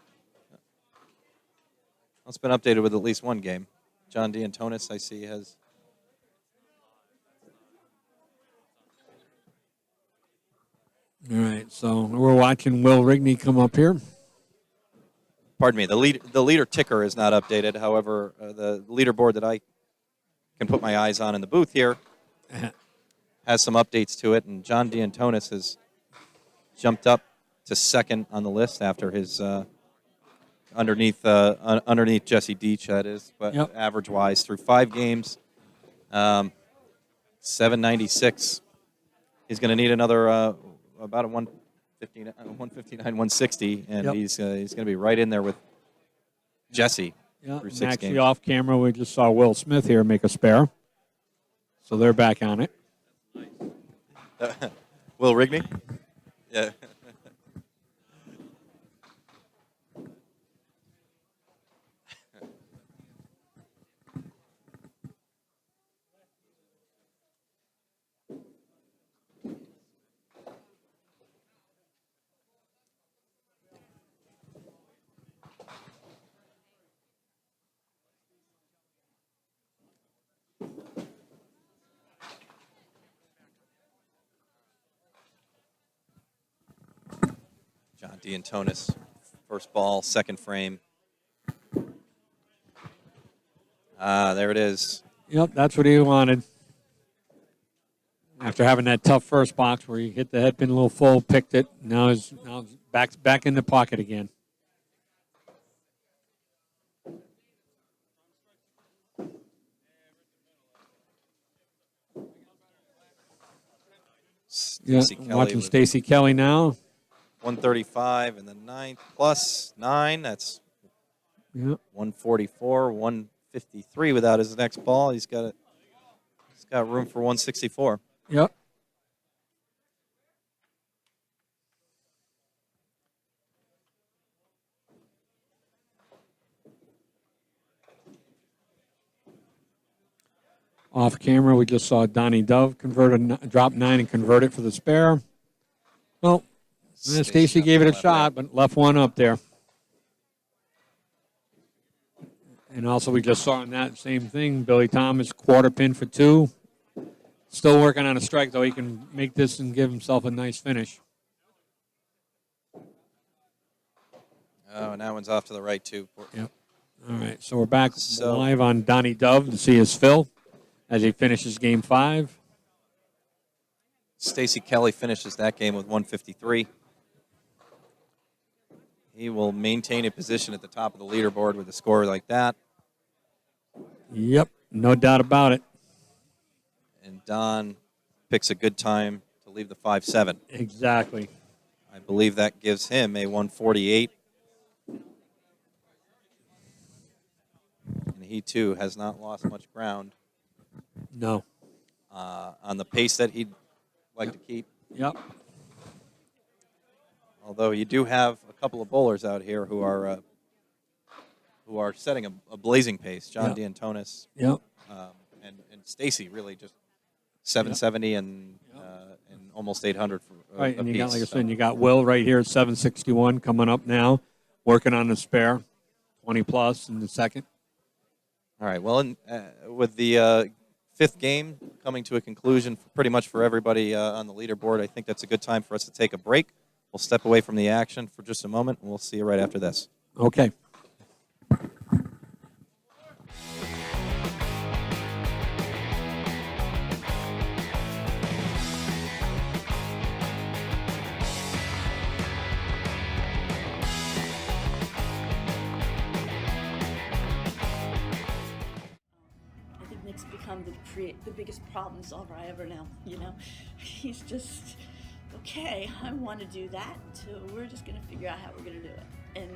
S1: It's been updated with at least one game. John D. Antonis, I see, has.
S2: All right, so we're watching Will Rigney come up here.
S1: Pardon me, the leader ticker is not updated. However, the leaderboard that I can put my eyes on in the booth here has some updates to it, and John D. Antonis has jumped up to second on the list after his underneath Jesse Deach, that is, but
S2: yep.
S1: average-wise through 5 games, 796. He's going to need another about a 159, 160, and
S2: yep.
S1: he's going to be right in there with Jesse
S2: yep.
S1: through 6
S2: Actually,
S1: games.
S2: off camera, we just saw Will Smith here make a spare, so they're back on it.
S1: Will Rigney? Yeah. John D. Antonis, first ball, second frame. There it is.
S2: Yep, that's what he wanted. After having that tough first box where he hit the head pin a little full, picked it, now he's back in the pocket again. Watching Stacey Kelly now.
S1: 135 and the 9th plus 9. That's 144, 153 without his next ball. He's got room for 164.
S2: Yep. Off camera, we just saw Donnie Dove drop 9 and convert it for the spare. Well, Stacey gave it a shot, but left one up there. And also, we just saw in that same thing, Billy Thomas, quarter pin for 2. Still working on a strike, though. He can make this and give himself a nice finish.
S1: Oh, and that one's off to the right, too.
S2: Yep. All right, so we're back live on Donnie Dove to see his fill as he finishes game 5.
S1: Stacey Kelly finishes that game with 153. He will maintain a position at the top of the leaderboard with a score like that.
S2: Yep, no doubt about it.
S1: And Don picks a good time to leave the 5-7.
S2: Exactly.
S1: I believe that gives him a 148. And he, too, has not lost much ground.
S2: No.
S1: On the pace that he'd like to keep.
S2: Yep.
S1: Although you do have a couple of bowlers out here who are setting a blazing pace. John D. Antonis.
S2: Yep.
S1: And Stacey really just 770 and almost 800 for
S2: right, and
S1: a
S2: you
S1: piece.
S2: got, like I said, you got Will right here at 761 coming up now, working on the spare, 20 plus in the second.
S1: All right. Well, with the 5th game coming to a conclusion pretty much for everybody on the leaderboard, I think that's a good time for us to take a break. We'll step away from the action for just a moment, and we'll see you right after this.
S2: Okay.
S3: Become the biggest problem solver I ever know, you know. He's just, okay, I want to do that, so we're just going to figure out how we're going to do it. And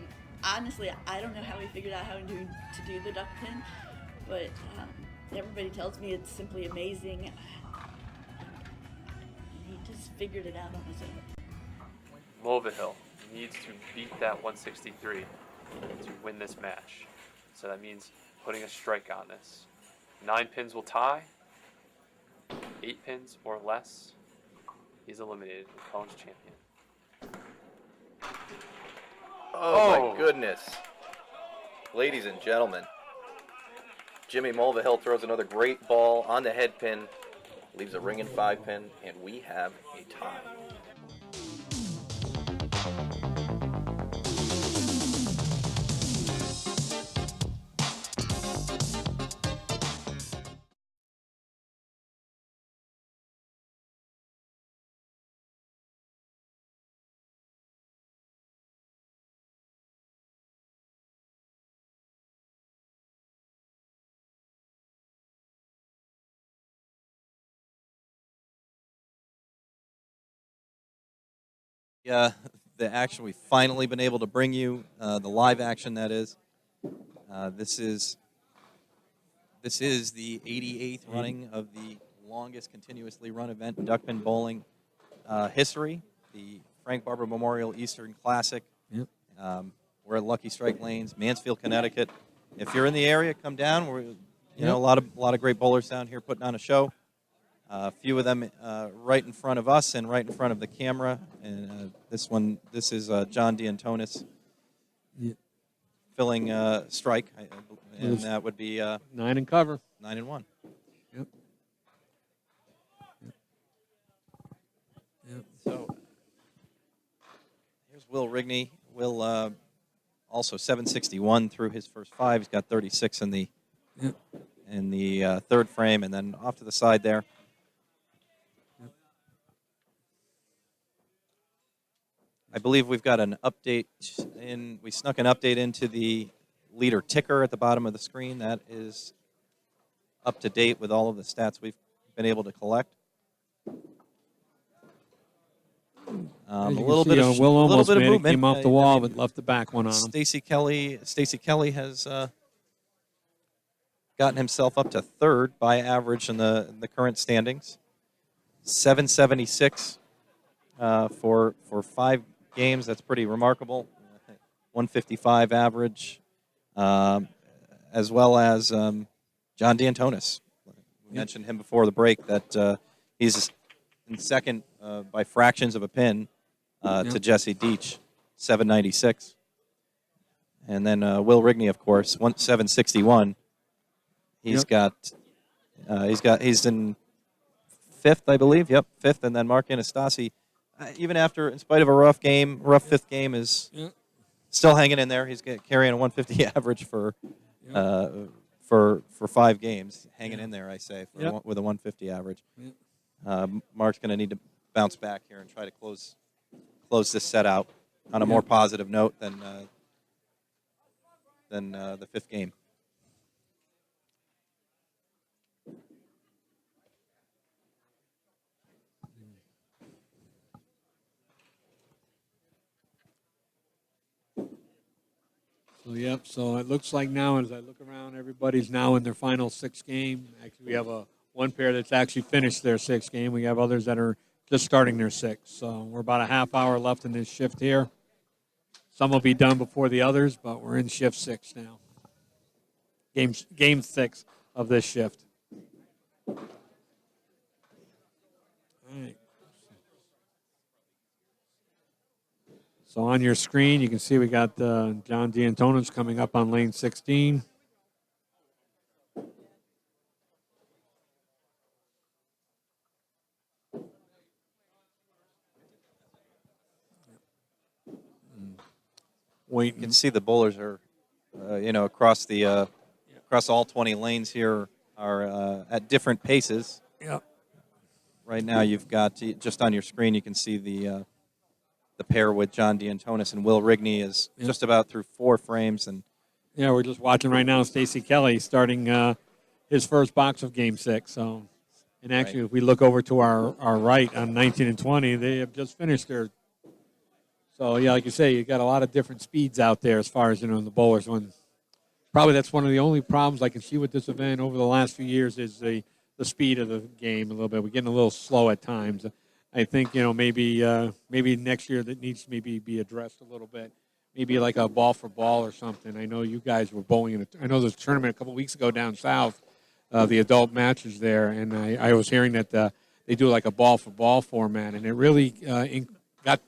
S3: honestly, I don't know how we figured out how to do the duck pin, but everybody tells me it's simply amazing. He just figured it out on his own.
S4: Mulvihill needs to beat that 163 to win this match. So that means putting a strike on this. 9 pins will tie. 8 pins or less, he's eliminated. McClellan's champion.
S5: Oh my goodness. Ladies and gentlemen, Jimmy Mulvihill throws another great ball on the head pin, leaves a ring and 5 pin, and we have a tie.
S1: The action we've finally been able to bring you, the live action that is. This is the 88th running of the longest continuously run event in Duckpin bowling history, the Frank Barber Memorial Eastern Classic.
S2: Yep.
S1: We're at Lucky Strike Lanes, Mansfield, Connecticut. If you're in the area, come down. We're a lot of great bowlers down here putting on a show. A few of them right in front of us and right in front of the camera. And this is John D. Antonis filling strike, and that would be
S2: 9 and cover.
S1: 9 and 1.
S2: Yep. Yep.
S1: So here's Will Rigney. Will also 761 through his first 5. He's got 36 in the third frame, and then off to the side there. I believe we've got an update in. We snuck an update into the leader ticker at the bottom of the screen. That is up to date with all of the stats we've been able to collect. A little bit of
S2: Will almost
S1: bit of
S2: made it,
S1: movement.
S2: came off the wall, but left the back one on him.
S1: Stacey Kelly has gotten himself up to third by average in the current standings. 776 for 5 games. That's pretty remarkable. 155 average, as well as John D. Antonis. We mentioned him before the break that he's in second by fractions of a pin to Jesse Deach, 796. And then Will Rigney, of course, 761. He's in fifth, I believe. Yep, fifth, and then Mark Anastasi. Even after, in spite of a rough fifth game, is still hanging in there. He's carrying a 150 average for 5 games, hanging in there. I say with a 150 average. Mark's going to need to bounce back here and try to close this set out on a more positive note than the 5th game.
S2: So it looks like now, as I look around, everybody's now in their final 6th game. Actually, we have one pair that's actually finished their 6th game. We have others that are just starting their 6th. So we're about a half hour left in this shift here. Some will be done before the others, but we're in shift 6 now. Game 6 of this shift. All right. So on your screen, you can see we got John D. Antonis coming up on lane 16.
S1: You can see the bowlers are, across all 20 lanes here are at different paces.
S2: Yeah.
S1: Right now, you've got just on your screen, you can see the pair with John D. Antonis and Will Rigney is just about through 4 frames, and
S2: we're just watching right now Stacey Kelly starting his first box of Game 6. So, and actually, if we look over to our right on 19 and 20, they have just finished their. So like you say, you got a lot of different speeds out there as far as the bowlers when probably that's one of the only problems I can see with this event over the last few years is the speed of the game a little bit. We're getting a little slow at times. I think maybe next year that needs to maybe be addressed a little bit. Maybe like a ball for ball or something. I know you guys were bowling I know there's a tournament a couple weeks ago down south, the adult matches there, and I was hearing that they do like a ball for ball format, and it really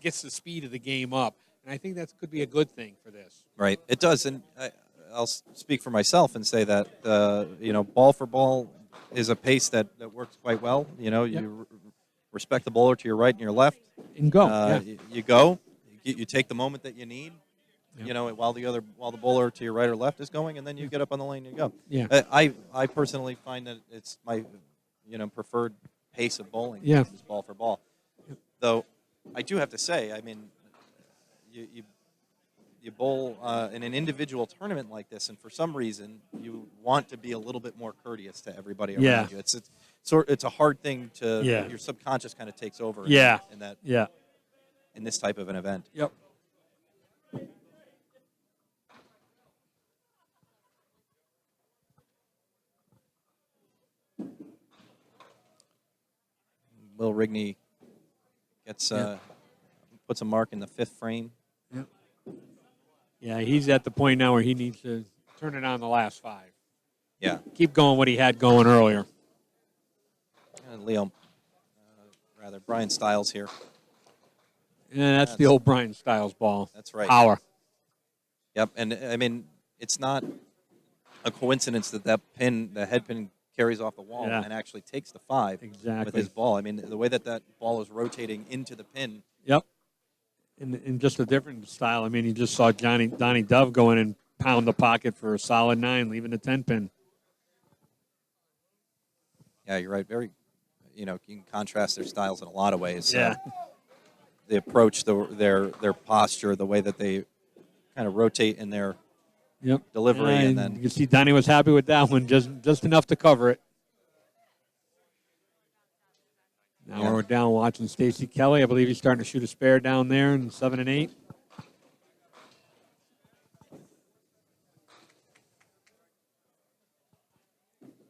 S2: gets the speed of the game up. And I think that could be a good thing for this.
S1: Right, it does, and I'll speak for myself and say that ball for ball is a pace that works quite well. You respect the bowler to your right and your left,
S2: and go.
S1: You go, you take the moment that you need.
S2: Yep.
S1: While the bowler to your right or left is going, and then you get up on the lane and you go.
S2: Yeah.
S1: I personally find that it's my preferred pace of bowling.
S2: Yeah.
S1: Is ball for ball. Yep. Though I do have to say, I mean, you bowl in an individual tournament like this, and for some reason you want to be a little bit more courteous to everybody around you. It's a hard thing to.
S2: Yeah.
S1: Your subconscious kind of takes over.
S2: Yeah.
S1: In that.
S2: Yeah.
S1: In this type of an event.
S2: Yep.
S1: Will Rigney puts a mark in the 5th frame.
S2: Yep. Yeah, he's at the point now where he needs to turn it on the last 5.
S1: Yeah.
S2: Keep going what he had going earlier.
S1: Brian Stiles here.
S2: Yeah, that's the old Brian Stiles ball.
S1: That's right.
S2: Power.
S1: Yep, and I mean, it's not a coincidence that the head pin carries off the wall and actually takes the 5
S2: exactly
S1: with his ball. I mean, the way that ball is rotating into the pin.
S2: Yep. In just a different style. I mean, you just saw Donnie Dove go in and pound the pocket for a solid 9, leaving the 10 pin.
S1: Yeah, you're right. You can contrast their styles in a lot of ways.
S2: Yeah.
S1: The approach, their posture, the way that they kind of rotate in their delivery, and then
S2: you can see Donnie was happy with that one, just enough to cover it. Now we're down watching Stacey Kelly. I believe he's starting to shoot a spare down there in 7 and 8.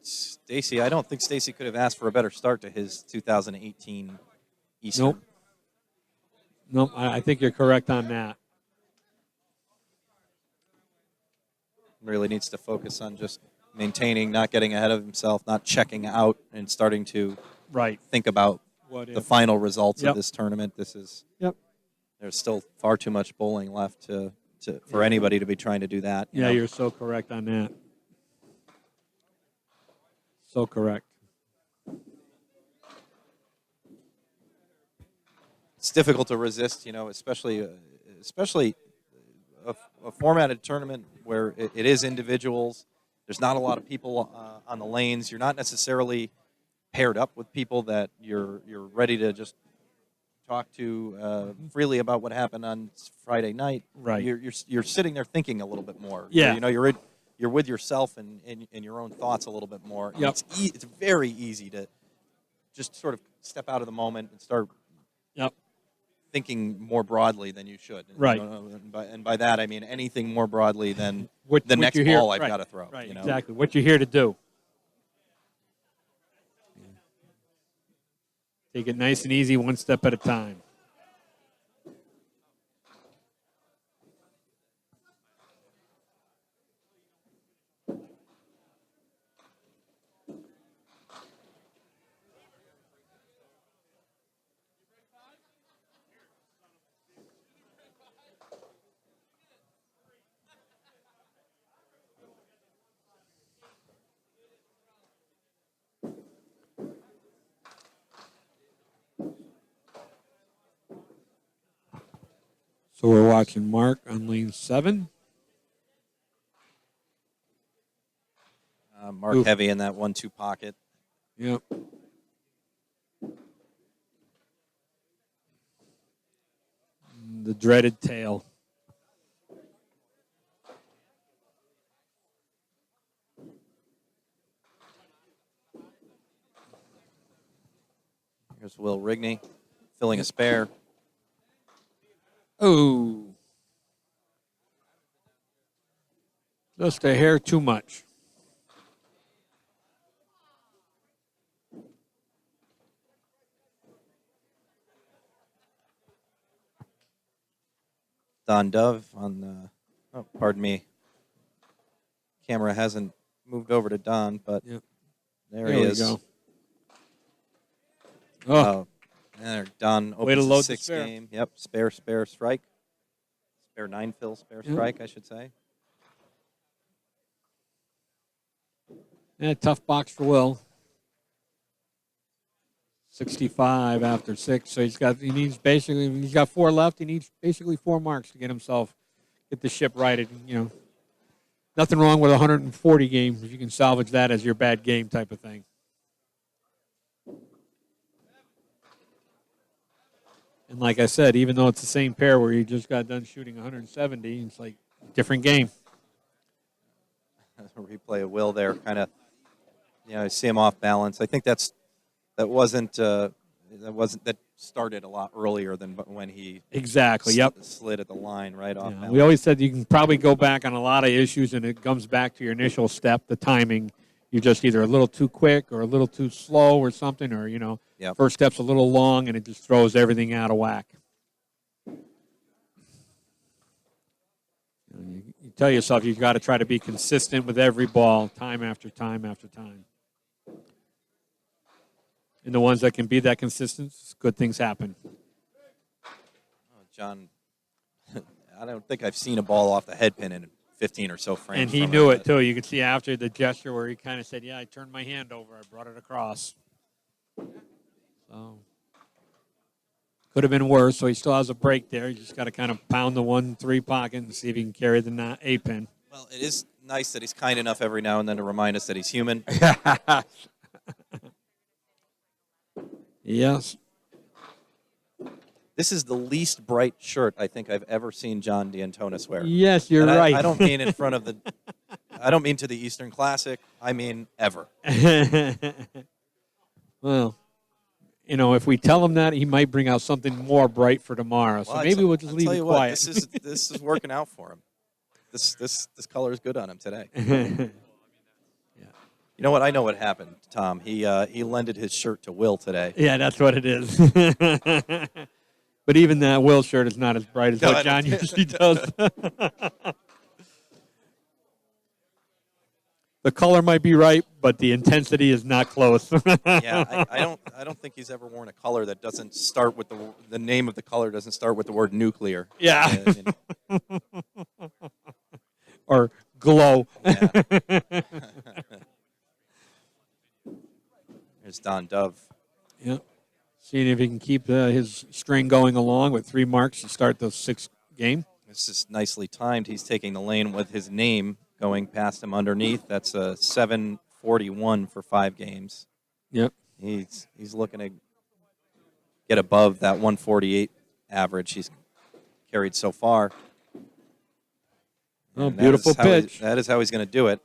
S1: Stacey, I don't think Stacey could have asked for a better start to his 2018 Eastern.
S2: Nope, I think you're correct on that.
S1: Really needs to focus on just maintaining, not getting ahead of himself, not checking out, and starting to think about the final results of this tournament. There's still far too much bowling left for anybody to be trying to do that.
S2: Yeah, you're so correct on that. So correct.
S1: It's difficult to resist, especially a formatted tournament where it is individuals. There's not a lot of people on the lanes. You're not necessarily paired up with people that you're ready to just talk to freely about what happened on Friday night.
S2: Right.
S1: You're sitting there thinking a little bit more.
S2: Yeah.
S1: You're with yourself and your own thoughts a little bit more.
S2: Yep.
S1: It's very easy to just sort of step out of the moment and start thinking more broadly than you should.
S2: Right.
S1: And by that, I mean anything more broadly than
S2: what
S1: next
S2: you're
S1: ball
S2: here,
S1: I've got to throw.
S2: Right, exactly. What you're here to do. Take it nice and easy, one step at a time. So we're watching Mark on lane 7.
S1: Mark heavy in that 1-2 pocket.
S2: Yep. The dreaded tail.
S1: Here's Will Rigney filling a spare.
S2: Oh. Just a hair too much.
S1: Don Dove on the, oh, pardon me. Camera hasn't moved over to Don, but
S2: Yep.
S1: there
S2: There
S1: he
S2: we
S1: is.
S2: go.
S1: Oh, there, Don
S2: Way to
S1: opens
S2: load
S1: the
S2: the
S1: sixth
S2: spare.
S1: game. Yep, spare strike. Spare 9-fill, spare
S2: Yep.
S1: strike, I should say.
S2: Yeah, tough box for Will. 65 after 6, so he's got 4 left. He needs basically 4 marks to get the ship righted. Nothing wrong with 140 games if you can salvage that as your bad game type of thing. And like I said, even though it's the same pair where you just got done shooting 170, it's like different game.
S1: Replay of Will there, kind of, I see him off balance. I think that started a lot earlier than when he
S2: Exactly. Yep.
S1: slid at the line right off
S2: Yeah,
S1: balance.
S2: we always said you can probably go back on a lot of issues, and it comes back to your initial step, the timing. You're just either a little too quick or a little too slow or something, or,
S1: Yep.
S2: first step's a little long, and it just throws everything out of whack. You tell yourself you've got to try to be consistent with every ball, time after time after time. And the ones that can be that consistent, good things happen.
S1: John, I don't think I've seen a ball off the head pin in 15 or so frames.
S2: And he
S1: from
S2: knew
S1: him,
S2: it, too. You could see after the gesture where he kind of said, yeah, I turned my hand over. I brought it across. So could have been worse, so he still has a break there. You just got to kind of pound the 1-3 pocket and see if he can carry the A pin.
S1: Well, it is nice that he's kind enough every now and then to remind us that he's human.
S2: Yes.
S1: This is the least bright shirt I think I've ever seen John Antonis wear.
S2: Yes, you're
S1: And
S2: right.
S1: I don't mean in front of I don't mean to the Eastern Classic. I mean ever.
S2: Well, if we tell him that, he might bring out something more bright for tomorrow. So
S1: Well,
S2: maybe we'll just
S1: I'll
S2: leave
S1: tell
S2: it
S1: you what,
S2: quiet.
S1: this is working out for him. This color is good on him today. You know what? I know what happened, Tom. He lended his shirt to Will today.
S2: Yeah, that's what it is. But even that Will shirt is not as bright as
S1: No, I
S2: what John
S1: don't-
S2: usually does. The color might be right, but the intensity is not close.
S1: Yeah, I don't think he's ever worn a color that doesn't start with the name of the color doesn't start with the word nuclear.
S2: Yeah. Or glow.
S1: Yeah. There's Don Dove.
S2: Yep. Seeing if he can keep his string going along with 3 marks to start the 6th game.
S1: This is nicely timed. He's taking the lane with his name going past him underneath. That's a 741 for 5 games.
S2: Yep.
S1: He's looking to get above that 148 average he's carried so far.
S2: Oh,
S1: And
S2: beautiful pitch.
S1: That is how he's going to do it.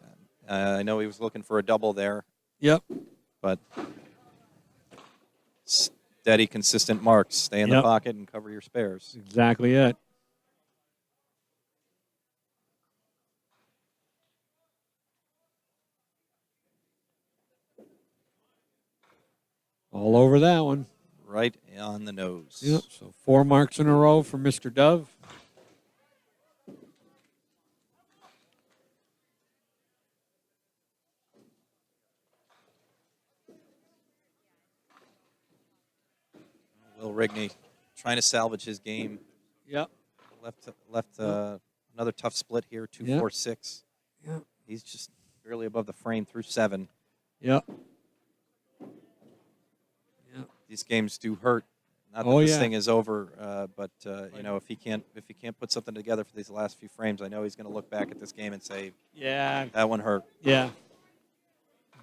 S1: I know he was looking for a double there,
S2: Yep.
S1: but steady, consistent marks. Stay in the
S2: Yep.
S1: pocket and cover your spares.
S2: Exactly it. All over that one.
S1: Right on the nose.
S2: Yep. So 4 marks in a row for Mr. Dove.
S1: Will Rigney trying to salvage his game.
S2: Yep.
S1: Left another tough split here, 2-4-6.
S2: Yep.
S1: He's just barely above the frame through 7.
S2: Yep.
S1: These games do hurt. Not that
S2: Oh,
S1: this
S2: yeah.
S1: thing is over, but if he can't put something together for these last few frames, I know he's going to look back at this game and say,
S2: Yeah.
S1: that one hurt.
S2: Yeah.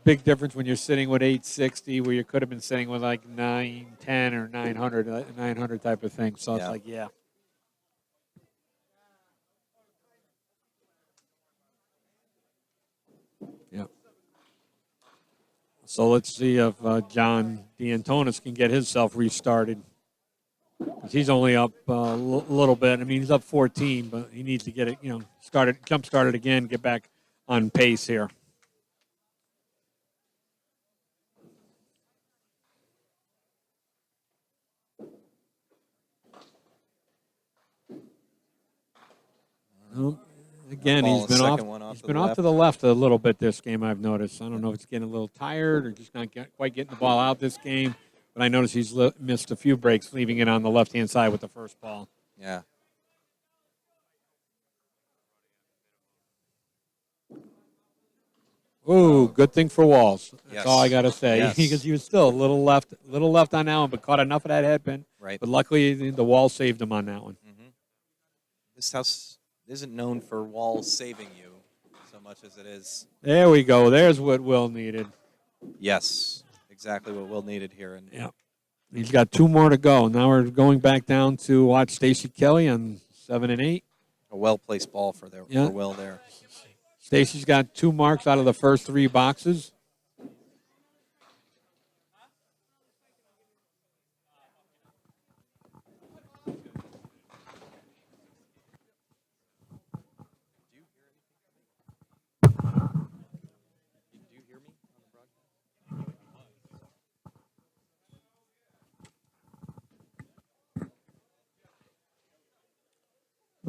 S2: Big difference when you're sitting with 860 where you could have been sitting with like 910 or 900 type of thing. So it's
S1: Yeah.
S2: like, yeah. Yep. So let's see if John Antonis can get himself restarted. 'Cause he's only up a little bit. I mean, he's up 14, but he needs to get it, jump started again, get back on pace here. Well, again,
S1: Ball,
S2: he's
S1: a
S2: been off.
S1: second one off
S2: He's
S1: to
S2: been
S1: the
S2: off to the left a little bit this game. I've noticed. I don't know if it's getting a little tired or just not quite getting the ball out this game. But I noticed he's missed a few breaks, leaving it on the left-hand side with the first ball.
S1: Yeah.
S2: Ooh, good thing for Walls. That's
S1: Yes.
S2: all I got to say.
S1: Yes.
S2: Because he was still a little left on that one, but caught enough of that head pin.
S1: Right.
S2: But luckily, the wall saved him on that one.
S1: This house isn't known for walls saving you so much as it is.
S2: There we go. There's what Will needed.
S1: Yes, exactly what Will needed here. And
S2: Yeah. He's got 2 more to go. Now we're going back down to watch Stacey Kelly on 7 and 8.
S1: a well-placed ball for Will there.
S2: Stacey's got 2 marks out of the first 3 boxes.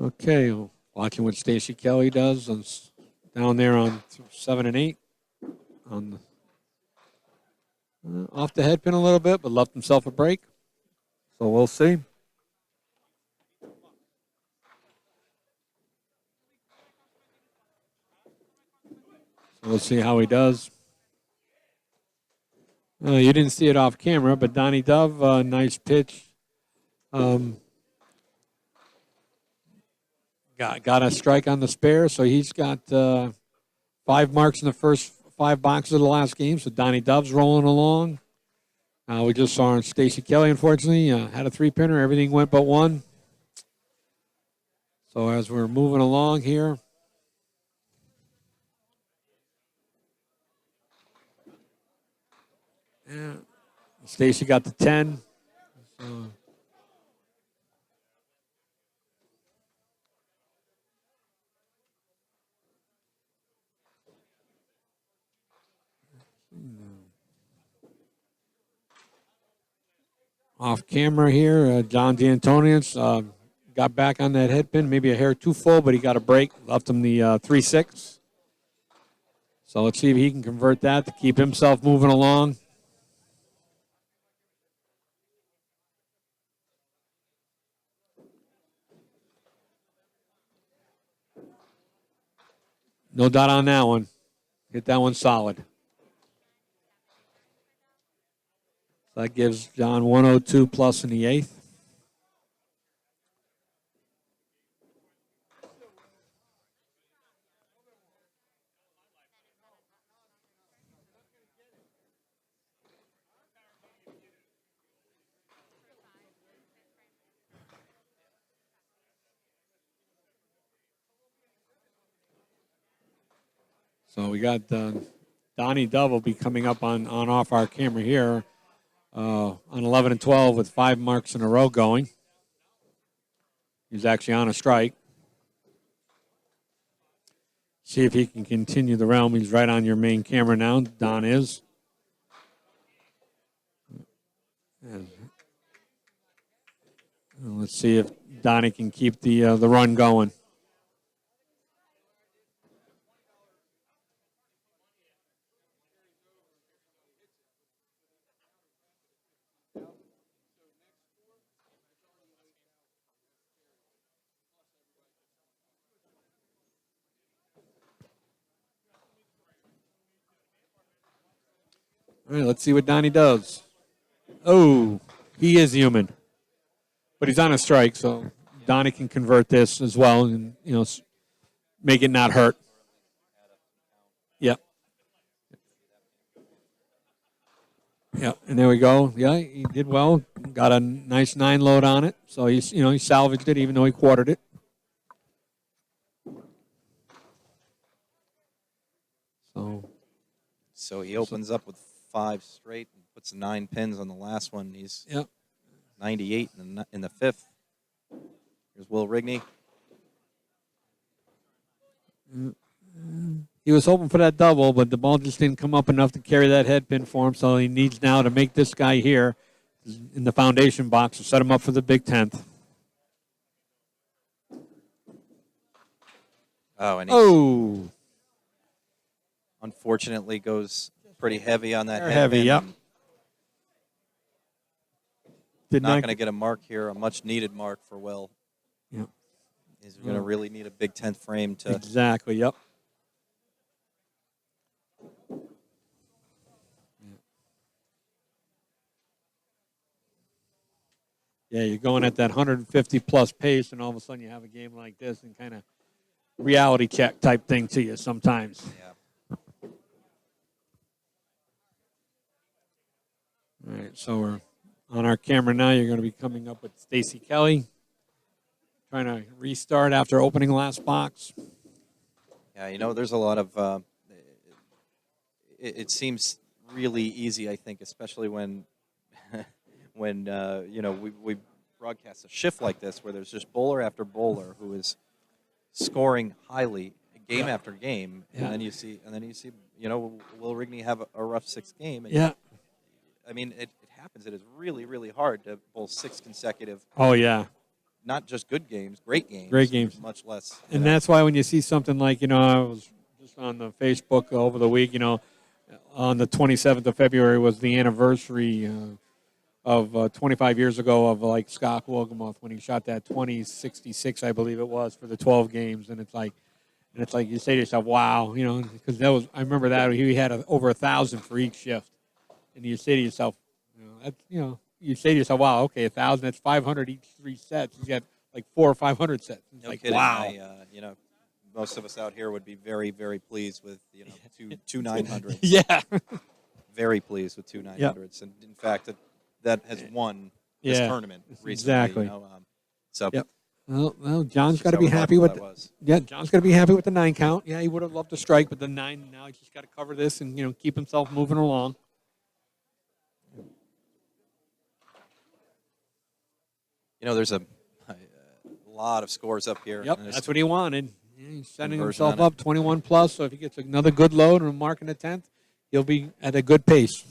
S2: Okay, watching what Stacey Kelly does down there on 7 and 8. On off the head pin a little bit, but left himself a break. So we'll see. So we'll see how he does. You didn't see it off camera, but Donnie Dove, nice pitch. Got a strike on the spare, so he's got 5 marks in the first 5 boxes of the last game. So Donnie Dove's rolling along. We just saw Stacey Kelly, unfortunately, had a 3-pinner. Everything went but 1. So as we're moving along here, Stacey got the 10. So off camera here, John Antonis got back on that head pin, maybe a hair too full, but he got a break, left him the 3-6. So let's see if he can convert that to keep himself moving along. No doubt on that one. Hit that one solid. So that gives John 102 plus in the 8th. So we got Donnie Dove will be coming up on off our camera here on 11 and 12 with 5 marks in a row going. He's actually on a strike. See if he can continue the realm. He's right on your main camera now. Don is. And let's see if Donnie can keep the run going. All right, let's see what Donnie does. Oh, he is human. But he's on a strike, so Donnie can convert this as well and, make it not hurt. Yep. Yeah, and there we go. Yeah, he did well. Got a nice 9 load on it. So he salvaged it even though he quartered it.
S1: So he opens up with 5 straight and puts 9 pins on the last one. He's 98 in the 5th. Here's Will Rigney.
S2: He was hoping for that double, but the ball just didn't come up enough to carry that head pin for him. So he needs now to make this guy here in the foundation box to set him up for the big 10th.
S1: Oh, and he unfortunately goes pretty heavy on that head
S2: Heavy,
S1: pin.
S2: yep.
S1: Not going to get a mark here, a much-needed mark for Will.
S2: Yep.
S1: He's going to really need a big 10th frame to...
S2: Exactly, yep. Yeah, you're going at that 150-plus pace, and all of a sudden you have a game like this and kind of reality check type thing to you sometimes.
S1: Yeah.
S2: All right, so we're on our camera now. You're going to be coming up with Stacey Kelly, trying to restart after opening last box.
S1: Yeah, there's a lot of... it seems really easy, I think, especially when... when we broadcast a shift like this where there's just bowler after bowler who is scoring highly game after game, and then you see will Rigney have a rough sixth game? And I mean it happens. It is really, really hard to bowl 6 consecutive.
S2: Oh yeah,
S1: not just good games, great games.
S2: Great games,
S1: much less.
S2: And that's why when you see something like I was just on the Facebook over the week. On the 27th of February was the anniversary. Of 25 years ago of like Scott Wogemuth when he shot that 2066, I believe it was, for the 12 games, and it's like you say to yourself, wow, because I remember that he had over 1,000 for each shift, and you say to yourself, you say to yourself, wow, okay, 1,000, that's 500 each 3 sets. He's got like 400 or 500 sets. It's
S1: no
S2: like
S1: kidding.
S2: wow.
S1: Most of us out here would be very, very pleased with two 900s.
S2: Yeah,
S1: very pleased with 2 900s, and in fact that has won this tournament recently.
S2: Exactly.
S1: So,
S2: well, John's got to be happy with John's got to be happy with the 9 count. Yeah, he would have loved to strike, but the 9 now he's just got to cover this and keep himself moving along.
S1: There's a lot of scores up here.
S2: Yep, that's what he wanted. Yeah, he's setting
S1: Conversion
S2: himself
S1: on
S2: up 21 plus. So if he gets another good load and a mark in the 10th, he'll be at a good pace.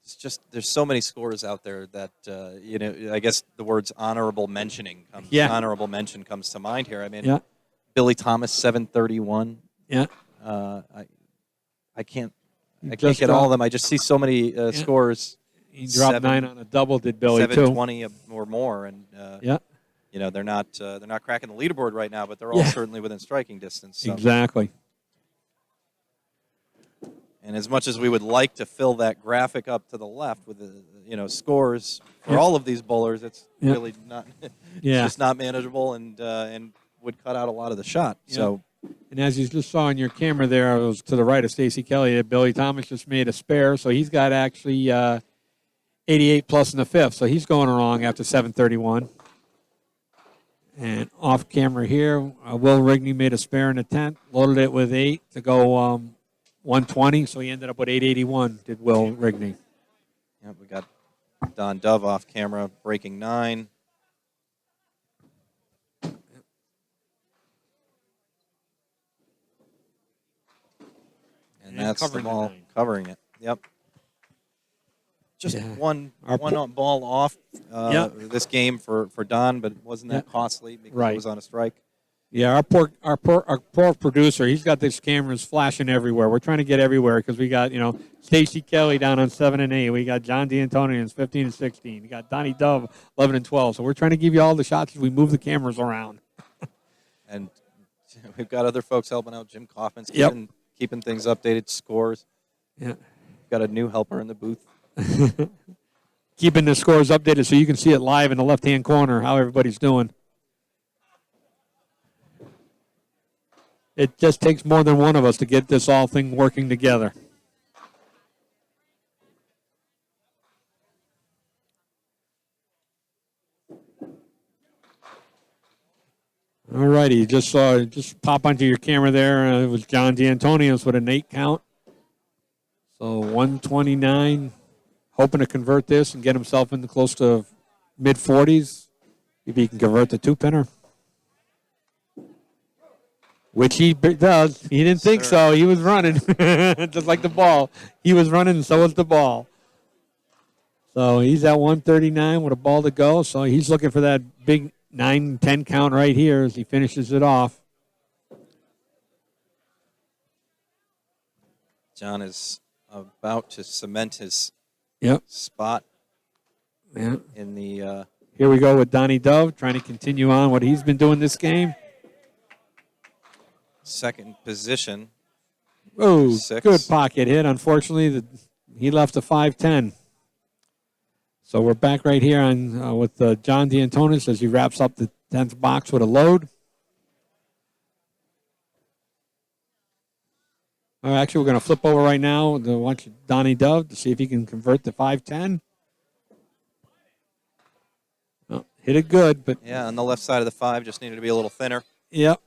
S1: It's just there's so many scores out there that I guess the words honorable mention comes to mind here. I mean, Billy Thomas 731.
S2: Yeah.
S1: I can't get all of them. I just see so many scores.
S2: He dropped 9 on a double. Did Billy
S1: 720 or more, and they're not cracking the leaderboard right now, but they're all certainly within striking distance. So.
S2: Exactly.
S1: And as much as we would like to fill that graphic up to the left with the scores for all of these bowlers, it's really not. It's just not manageable, and would cut out a lot of the shot.
S2: Yeah.
S1: So,
S2: and as you just saw on your camera there, it was to the right of Stacey Kelly. Billy Thomas just made a spare, so he's got actually 88 plus in the 5th. So he's going along after 731. And off camera here, Will Rigney made a spare in the 10th, loaded it with 8 to go. 120, so he ended up with 881, did Will Rigney.
S1: Yeah, we got Don Dove off camera, breaking 9. And that's the ball covering it. Yep. Just one ball off this game for Don, but wasn't that costly because it was on a strike.
S2: Yeah, our poor producer, he's got these cameras flashing everywhere. We're trying to get everywhere because we got, Stacey Kelly down on 7 and 8. We got John D'Antonians 15 and 16. We got Donnie Dove 11 and 12. So we're trying to give you all the shots as we move the cameras around.
S1: And we've got other folks helping out. Jim Kaufman's keeping things updated, scores.
S2: Yeah.
S1: Got a new helper in the booth.
S2: Keeping the scores updated so you can see it live in the left-hand corner, how everybody's doing. It just takes more than one of us to get this all thing working together. All righty, just pop onto your camera there. It was John D'Antonios with an 8 count. So 129, hoping to convert this and get himself into close to mid-40s. Maybe he can convert the 2-pinner. Which he does. He didn't think
S1: Sir.
S2: so. He was running, just like the ball. He was running, and so was the ball. So he's at 139 with a ball to go. So he's looking for that big 9-10 count right here as he finishes it off.
S1: John is about to cement his
S2: Yep.
S1: spot
S2: Yeah.
S1: in the.
S2: Here we go with Donnie Dove trying to continue on what he's been doing this game.
S1: Second position.
S2: Oh,
S1: 6.
S2: good pocket hit. Unfortunately, he left a 5-10. So we're back right here on with John Antonis as he wraps up the 10th box with a load. All right, actually, we're going to flip over right now to watch Donnie Dove to see if he can convert the 5-10. Oh, hit it good, but
S1: Yeah, on the left side of the 5, just needed to be a little thinner.
S2: yep.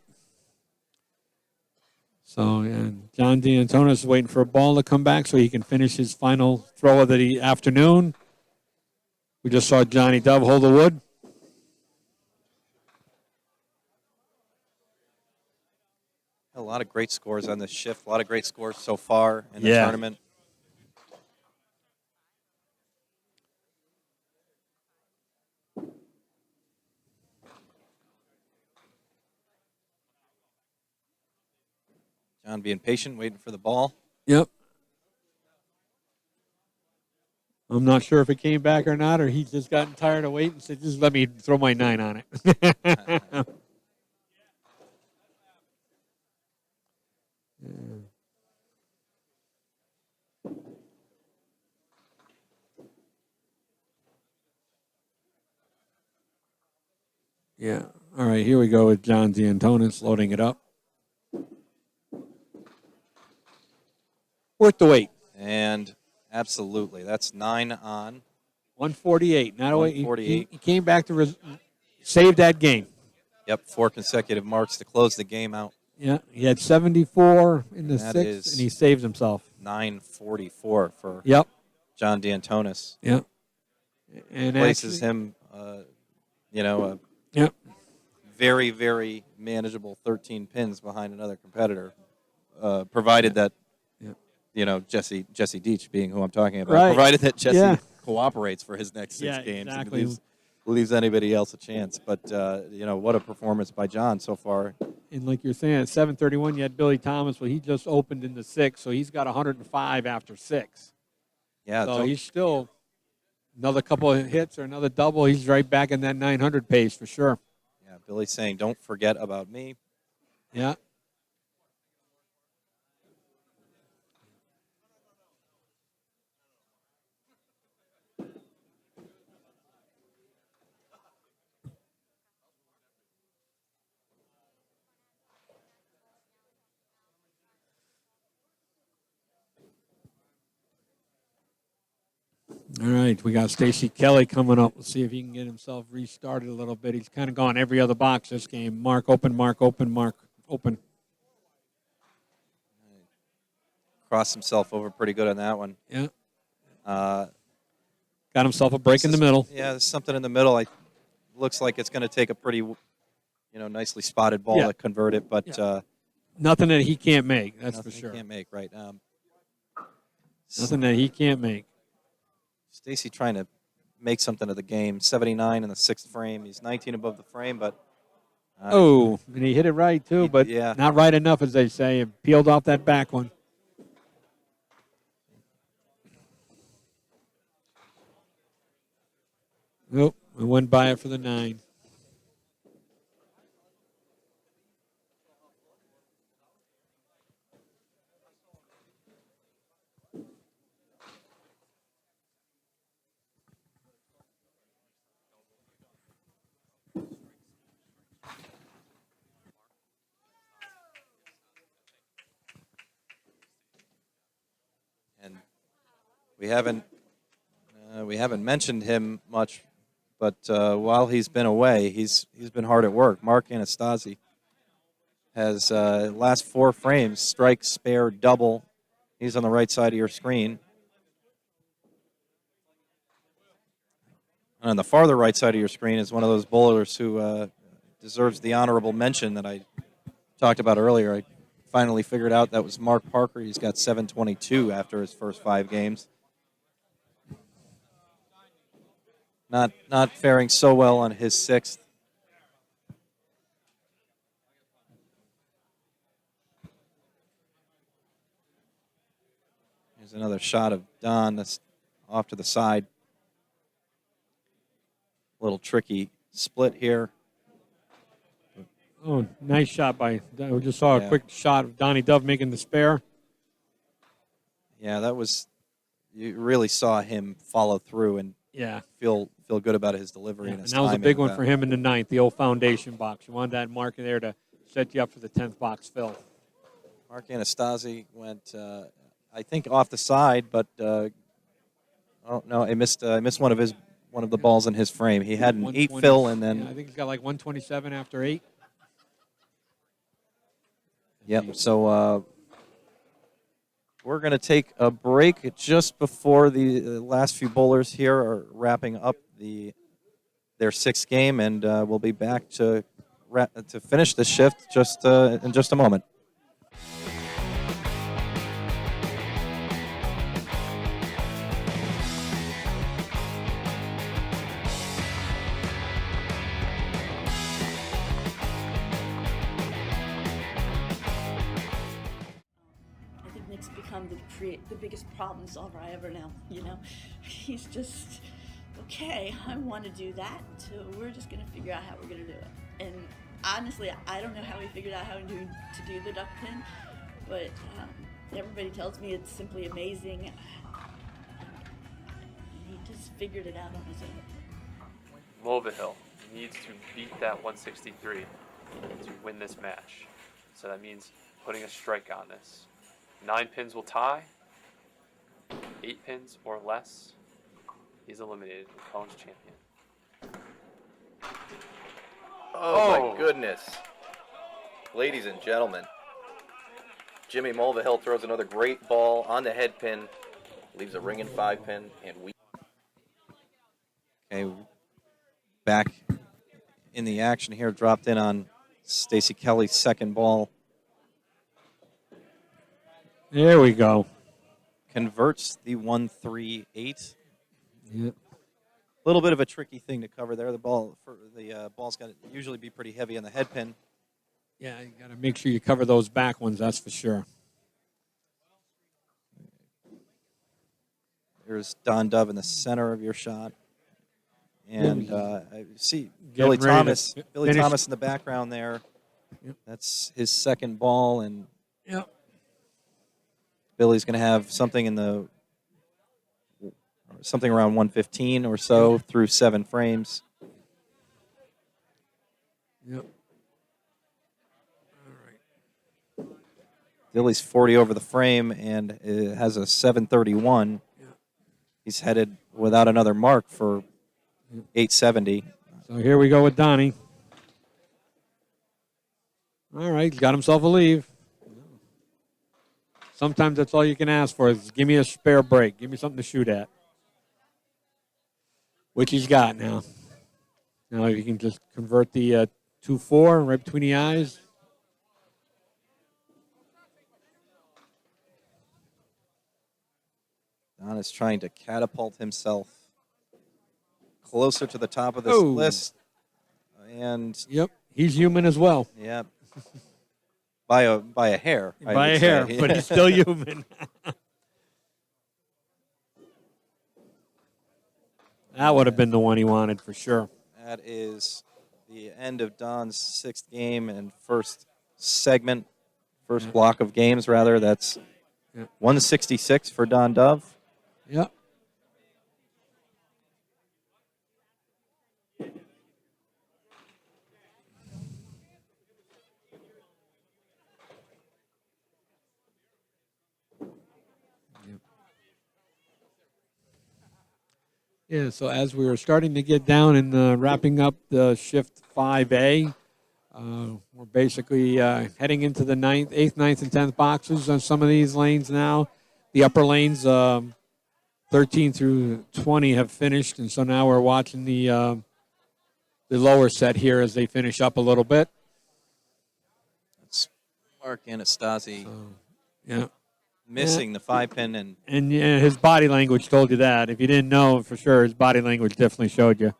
S2: So, and John Antonis is waiting for a ball to come back so he can finish his final throw of the afternoon. We just saw Johnny Dove hold the wood.
S1: A lot of great scores on this shift. A lot of great scores so far in the
S2: Yeah.
S1: tournament. John being patient, waiting for the ball.
S2: Yep. I'm not sure if it came back or not, or he's just gotten tired of waiting and said, just let me throw my 9 on it. Yeah. All right, here we go with John Antonis loading it up. Worth the wait.
S1: And absolutely, that's 9 on.
S2: 148. Not away.
S1: 148.
S2: He came back to save that game.
S1: Yep, 4 consecutive marks to close the game out.
S2: Yeah, he had 74 in the
S1: That
S2: 6th,
S1: is-
S2: and he saved himself.
S1: 944 for
S2: Yep.
S1: John D'Antonis.
S2: Yep. And
S1: Places
S2: actually,
S1: him, a
S2: Yep.
S1: very, very manageable 13 pins behind another competitor, provided that,
S2: Yeah.
S1: Jesse Deach being who I'm talking about,
S2: Right.
S1: provided that Jesse
S2: Yeah.
S1: cooperates for his next 6
S2: Yeah,
S1: games
S2: exactly.
S1: and leaves anybody else a chance. But, what a performance by John so far.
S2: And like you're saying, at 7:31, you had Billy Thomas. Well, he just opened in the 6th, so he's got 105 after 6.
S1: Yeah,
S2: So he's still another couple of hits or another double. He's right back in that 900 pace for sure.
S1: yeah, Billy's saying, don't forget about me.
S2: Yeah. All right, we got Stacey Kelly coming up. Let's see if he can get himself restarted a little bit. He's kind of gone every other box this game. Mark open, mark open, mark open.
S1: Crossed himself over pretty good on that one.
S2: Yeah.
S1: Uh,
S2: Got himself a break in the middle.
S1: Yeah, there's something in the middle. Looks like it's going to take a pretty, nicely spotted ball
S2: Yeah.
S1: to convert it, but
S2: Nothing that he can't make, that's for
S1: nothing he
S2: sure.
S1: can't make, right?
S2: Nothing that he can't make.
S1: Stacey trying to make something of the game. 79 in the 6th frame. He's 19 above the frame, but
S2: Oh, and he hit it right too, but
S1: yeah.
S2: not right enough, as they say. And peeled off that back one. Nope, we went by it for the 9.
S1: and we haven't mentioned him much, but while he's been away, he's been hard at work. Mark Anastasi has last 4 frames, strike, spare, double. He's on the right side of your screen. And on the farther right side of your screen is one of those bowlers who deserves the honorable mention that I talked about earlier, I finally figured out that was Mark Parker. He's got 722 after his first 5 games. Not faring so well on his 6th. Here's another shot of Don that's off to the side. A little tricky split here.
S2: Oh, nice shot by. We just saw a
S1: Yeah.
S2: quick shot of Donnie Dove making the spare.
S1: Yeah, that was. You really saw him follow through and
S2: Yeah.
S1: feel good about his delivery
S2: Yeah,
S1: and
S2: and
S1: his
S2: that was a
S1: timing
S2: big
S1: of
S2: one
S1: that.
S2: for him in the 9th, the old foundation box. You wanted that marker there to set you up for the 10th box fill.
S1: Mark Anastasi went, I think, off the side, but oh no, I missed one of the balls in his frame. He had an 8
S2: 120
S1: fill, and then
S2: yeah, I think he's got like 127 after 8.
S1: yep. So we're going to take a break just before the last few bowlers here are wrapping up their 6th game, and we'll be back to finish the shift just in just a moment.
S3: I think Nick's become the biggest problem solver I ever know. You know, he's just okay. I want to do that, so we're just gonna figure out how we're gonna do it. And honestly, I don't know how we figured out how to do the Duckpin, but everybody tells me it's simply amazing. He just figured it out on his own.
S4: Mulvihill needs to beat that 163 to win this match. So that means putting a strike on this. 9 pins will tie. 8 pins or less, he's eliminated. McCollum's champion.
S5: Oh, my goodness. Ladies and gentlemen, Jimmy Mulvihill throws another great ball on the head pin, leaves a ring and 5 pin, and we...
S1: Okay, back in the action here, dropped in on Stacey Kelly's 2nd ball.
S2: There we go.
S1: Converts the 138.
S2: Yep.
S1: A little bit of a tricky thing to cover there. The ball's got to usually be pretty heavy on the head pin.
S2: Yeah, you got to make sure you cover those back ones, that's for sure.
S1: There's Don Dove in the center of your shot. And I see
S2: Getting
S1: Billy
S2: ready to
S1: Thomas
S2: finish.
S1: Thomas in the background there.
S2: Yep.
S1: That's his 2nd ball, and
S2: Yep.
S1: Billy's going to have something something around 115 or so through 7 frames.
S2: Yep.
S1: Billy's 40 over the frame and has a 731.
S2: Yeah.
S1: He's headed without another mark for 870.
S2: So here we go with Donnie. All right, he's got himself a leave. Sometimes that's all you can ask for is give me a spare break. Give me something to shoot at. Which he's got now. Now if you can just convert the 2-4 right between the eyes.
S1: Don is trying to catapult himself closer to the top of this
S2: Oh.
S1: list. And,
S2: Yep, he's human as well.
S1: yeah, by a hair. I
S2: By
S1: would
S2: a hair,
S1: say.
S2: but he's still human. That would have been the one he wanted for sure.
S1: That is the end of Don's 6th game and first segment, first block of games, rather. That's 166 for Don Dove.
S2: Yep. Yeah, so as we were starting to get down and wrapping up the shift 5A, we're basically heading into the 8th, 9th, and 10th boxes on some of these lanes now. The upper lanes, 13 through 20, have finished, and so now we're watching the lower set here as they finish up a little bit.
S1: It's Mark Anastasi
S2: Yeah.
S1: missing the 5-pin, and
S2: And yeah, his body language told you that. If you didn't know for sure, his body language definitely showed you.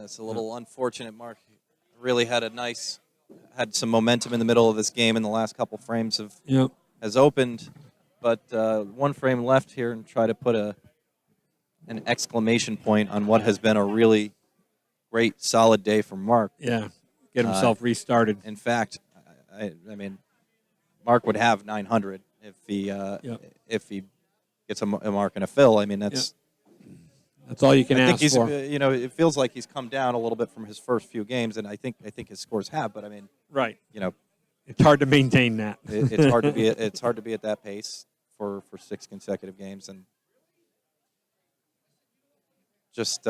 S1: it's a little unfortunate. Mark really had some momentum in the middle of this game, and the last couple frames
S2: Yep.
S1: has opened, but one frame left here, and try to put an exclamation point on what has been a really great, solid day for Mark.
S2: Yeah. Get himself restarted.
S1: In fact, I mean, Mark would have 900 if he gets a mark and a fill. I mean, that's
S2: all you can
S1: I think
S2: ask
S1: he's
S2: for.
S1: it feels like he's come down a little bit from his first few games, and I think his scores have. But I mean,
S2: Right.
S1: It's
S2: hard to maintain that.
S1: it's hard to be at that pace for 6 consecutive games, and just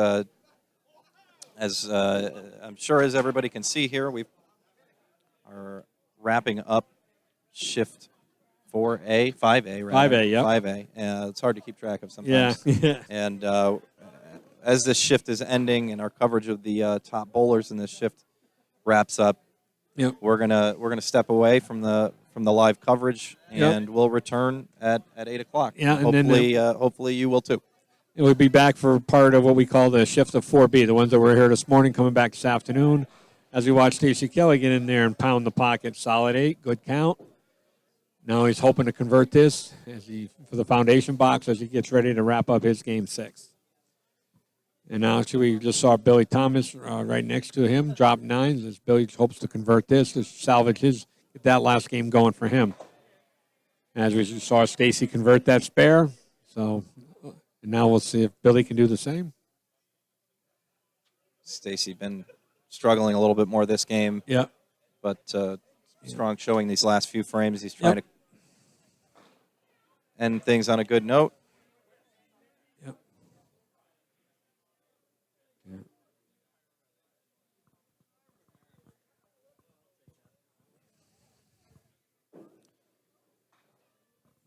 S1: as I'm sure as everybody can see here, we are wrapping up shift 4A, 5A, rather.
S2: 5A, yep.
S1: 5A. It's hard to keep track of sometimes.
S2: Yeah.
S1: And as this shift is ending and our coverage of the top bowlers in this shift wraps up,
S2: Yep.
S1: we're gonna step away from the live coverage, and we'll return at 8 o'clock.
S2: Yeah, and
S1: hopefully,
S2: then,
S1: hopefully you will too.
S2: We'll be back for part of what we call the shift of 4B, the ones that were here this morning, coming back this afternoon, as we watch Stacey Kelly get in there and pound the pocket. Solid 8, good count. Now he's hoping to convert this for the foundation box as he gets ready to wrap up his game 6. And now actually we just saw Billy Thomas right next to him drop 9s as Billy hopes to convert this to salvage get that last game going for him. As we just saw Stacey convert that spare, so. And now we'll see if Billy can do the same.
S1: Stacey been struggling a little bit more this game.
S2: Yeah.
S1: But strong showing these last few frames. He's trying to end things on a good note.
S2: Yep.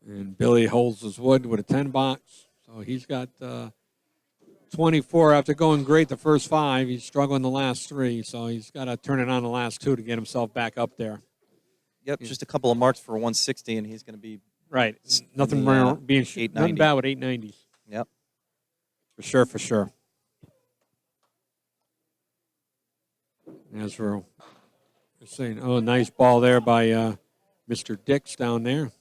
S2: And Billy holds his wood with a 10 box. So he's got 24 after going great the first 5. He's struggling the last 3, so he's got to turn it on the last 2 to get himself back up there.
S1: Yep, just a couple of marks for 160, and he's going to be
S2: right. Nothing nothing bad with 890s.
S1: Yep,
S2: for sure. As we're saying, nice ball there by Mr. Dix down there.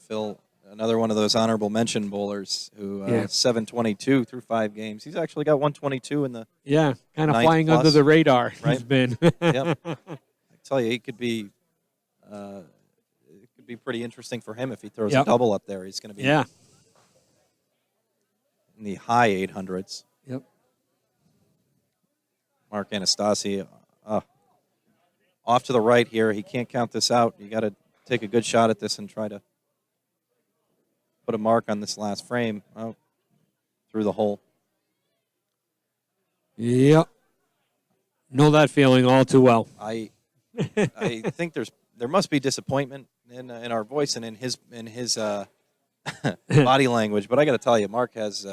S1: Phil. Another one of those honorable mention bowlers who 722 through 5 games. He's actually got 122 in the
S2: kind of flying under the radar.
S1: Right?
S2: He's been.
S1: Yep. I tell you, it could be pretty interesting for him if he throws a double up there. He's going to be in the high 800s.
S2: Yep.
S1: Mark Anastasi off to the right here. He can't count this out. You got to take a good shot at this and try to put a mark on this last frame. Through the hole.
S2: Yep. Know that feeling all too well.
S1: I think there must be disappointment in our voice and in his body language. But I got to tell you, Mark has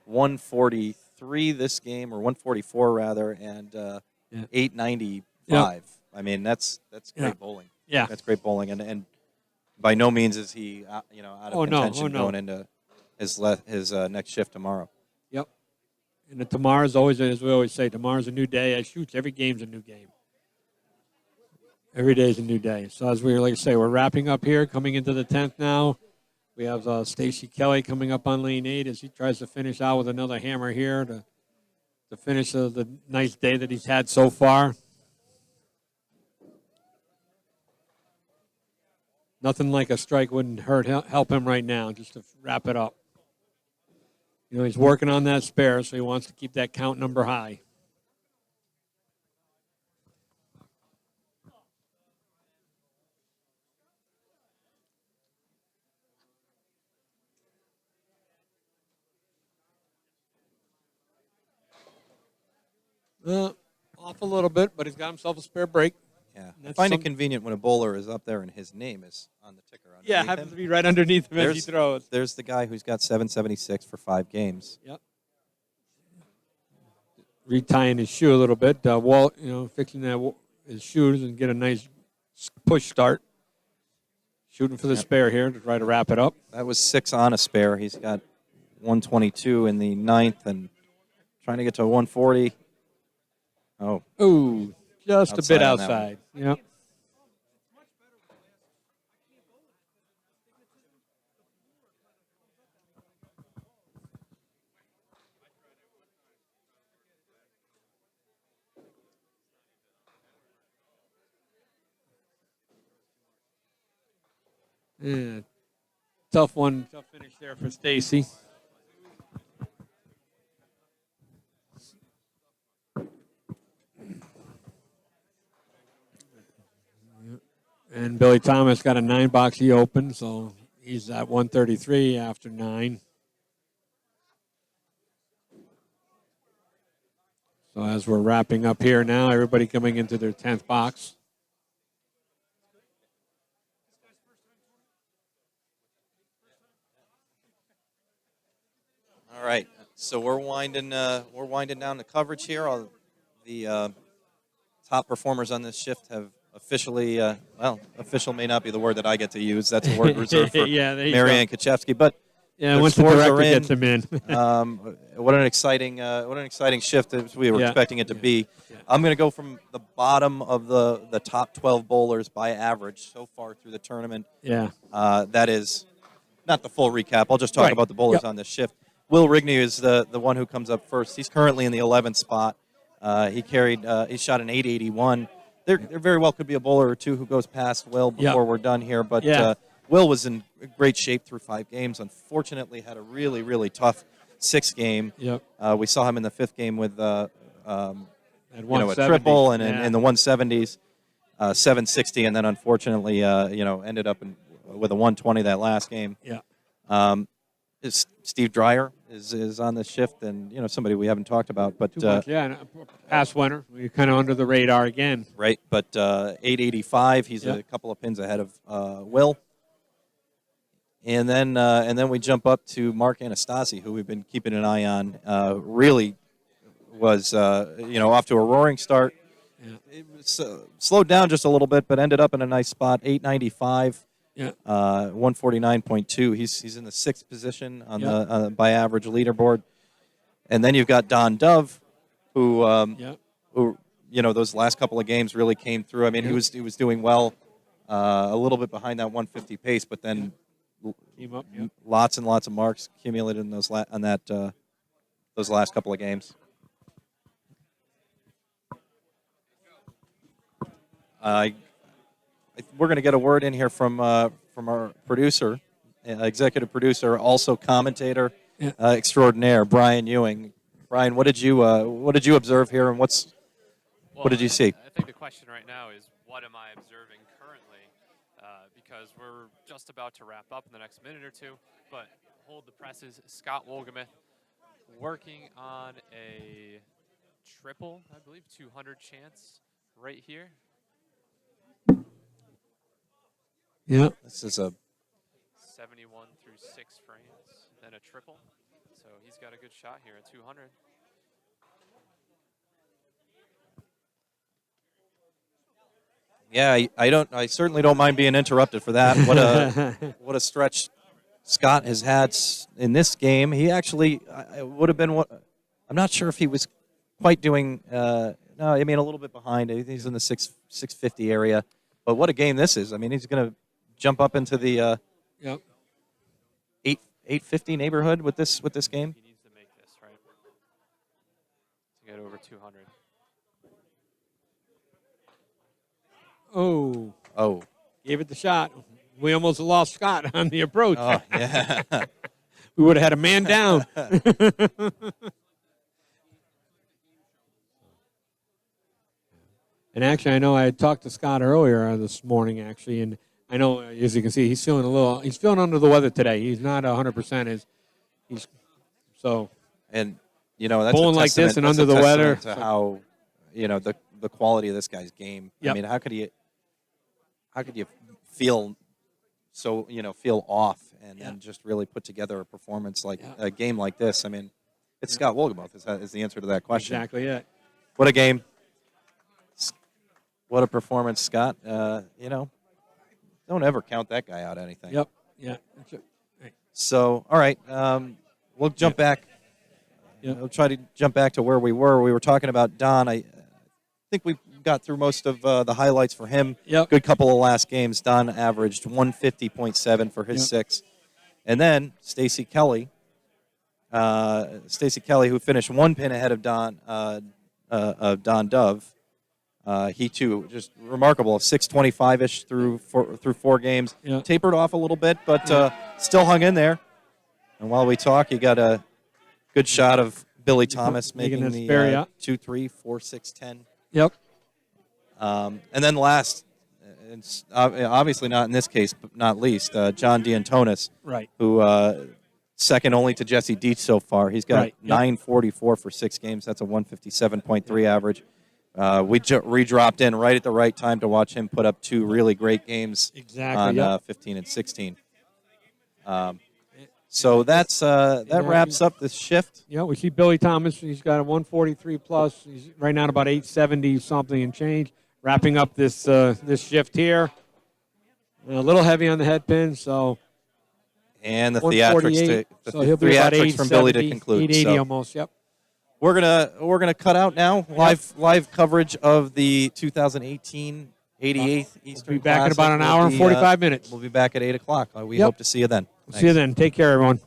S1: 143 this game, or 144 rather, and 895.
S2: Yep.
S1: I mean, that's great bowling.
S2: Yeah,
S1: that's great bowling, and by no means is he out of contention going into his next shift tomorrow.
S2: Yep. And tomorrow's always, as we always say, tomorrow's a new day. Every game's a new game. Every day is a new day. So as we like to say, we're wrapping up here, coming into the 10th now. We have Stacey Kelly coming up on lane 8 as he tries to finish out with another hammer here to finish the nice day that he's had so far. Nothing like a strike wouldn't help him right now, just to wrap it up. He's working on that spare, so he wants to keep that count number high. Off a little bit, but he's got himself a spare break.
S1: Yeah, I find it convenient when a bowler is up there and his name is on the ticker.
S2: Yeah, happens to be right underneath him as he throws.
S1: There's the guy who's got 776 for 5 games.
S2: Yep. Retying his shoe a little bit. Walt, fixing that his shoes and get a nice push start. Shooting for the spare here to try to wrap it up.
S1: That was 6 on a spare. He's got 122 in the 9th and trying to get to 140. Oh,
S2: Ooh, just a bit
S1: Outside on that one.
S2: outside. Yep. Yeah, tough one, tough finish there for Stacey. And Billy Thomas got a 9-box he opened, so he's at 133 after 9. So as we're wrapping up here now, everybody coming into their 10th box.
S1: all right. So we're winding down the coverage here. All the top performers on this shift have officially, official may not be the word that I get to use. That's a word reserved for
S2: Yeah, there you
S1: Marianne Kachevsky. But
S2: Yeah,
S1: their
S2: once the
S1: scores
S2: director
S1: are in.
S2: gets him in.
S1: What an exciting shift as we were
S2: Yeah.
S1: expecting it to be.
S2: Yeah.
S1: I'm going to go from the bottom of the top 12 bowlers by average so far through the tournament.
S2: Yeah.
S1: That is not the full recap. I'll just talk
S2: Right.
S1: about the bowlers
S2: Yep.
S1: on this shift. Will Rigney is the one who comes up first. He's currently in the 11th spot. He shot an 881. There very well could be a bowler or two who goes past Will before we're done here, but
S2: Yeah.
S1: Will was in great shape through 5 games. Unfortunately, had a really, really tough 6th game.
S2: Yep.
S1: We saw him in the 5th game with
S2: At
S1: a
S2: 170.
S1: triple and
S2: Yeah.
S1: in the 170s, 760, and then unfortunately, ended up with a 120 that last game.
S2: Yeah.
S1: Is Steve Dreyer is on the shift, and somebody we haven't talked about, but
S2: Too much, yeah. and a past winner. We're kind of under the radar again.
S1: right, but 885. He's
S2: Yep.
S1: a couple of pins ahead of Will. And then we jump up to Mark Anastasi, who we've been keeping an eye on. Really was off to a roaring start.
S2: Yeah.
S1: It was slowed down just a little bit, but ended up in a nice spot. 895.
S2: Yeah.
S1: 149.2. He's in the 6th position on
S2: Yeah.
S1: the by average leaderboard. And then you've got Don Dove, who
S2: Yeah.
S1: those last couple of games really came through. I mean,
S2: Yeah.
S1: he was doing well, a little bit behind that 150 pace, but then
S2: Team up. Yeah.
S1: lots and lots of marks accumulated in those those last couple of games. We're going to get a word in here from our producer, executive producer, also commentator extraordinaire, Brian Ewing. Brian, what did you observe here, and what did you see?
S4: I think the question right now is, what am I observing currently? Because we're just about to wrap up in the next minute or two. But hold the presses. Scott Wolgamuth working on a triple, I believe, 200 chance right here.
S2: Yeah.
S1: This is a
S4: 71 through 6 frames, then a triple. So he's got a good shot here at 200.
S1: yeah. I certainly don't mind being interrupted for that. What a stretch Scott has had in this game. He actually would have been. I'm not sure if he was quite doing. No, I mean a little bit behind. He's in the 650 area. But what a game this is! I mean, he's going to jump up into the
S2: Yep.
S1: 850 neighborhood with this game.
S4: He needs to make this, right? To get over 200.
S2: Oh, gave it the shot. We almost lost Scott on the approach.
S1: Oh yeah.
S2: We would have had a man down. And actually, I know I had talked to Scott earlier this morning, actually, and I know, as you can see, he's feeling under the weather today. He's not 100%. So.
S1: And that's
S2: bowling
S1: a
S2: like this
S1: testament-
S2: and
S1: that's
S2: under
S1: a
S2: the weather.
S1: testament to how the quality of this guy's game.
S2: Yep.
S1: I mean, how could you feel so feel off and just really put together a performance like a game like this? I mean, it's Scott Wolgamuth is the answer to that question.
S2: Exactly it.
S1: What a game. What a performance, Scott. You know, don't ever count that guy out anything.
S2: Yep. Yeah. That's it. Right.
S1: So, all right, we'll jump back.
S2: Yep.
S1: We'll try to jump back to where we were. We were talking about Don. I think we got through most of the highlights for him.
S2: Yep.
S1: Good couple of last games. Don averaged 150.7 for his 6. And then Stacey Kelly, who finished 1 pin ahead of Don Dove. He too just remarkable, 625-ish through 4 games.
S2: Yeah.
S1: Tapered off a little bit, but still hung in there. And while we talk, you got a good shot of Billy Thomas making the 2, 3, 4, 6, 10.
S2: Yep.
S1: And then last, it's obviously not in this case, but not least, John Antonis,
S2: Right.
S1: who second only to Jesse Deach so far. He's got
S2: Right.
S1: 944 for 6 games. That's a 157.3 average. We re-dropped in right at the right time to watch him put up 2 really great games
S2: Exactly.
S1: on 15 and 16. So that wraps up this shift.
S2: Yeah, we see Billy Thomas. He's got a 143 plus. He's right now at about 870 something and change. Wrapping up this this shift here. A little heavy on the head pin, so.
S1: And the
S2: 148,
S1: theatrics,
S2: so he'll be about
S1: theatrics from Billy to conclude.
S2: 880
S1: So
S2: almost. Yep.
S1: we're gonna cut out now. Live coverage of the 2018 88th Eastern.
S2: We'll be back in
S1: Classic
S2: about an
S1: will
S2: hour and
S1: be,
S2: 45 minutes.
S1: We'll be back at 8 o'clock. We
S2: Yep.
S1: hope to see you then.
S2: See you then. Take care, everyone.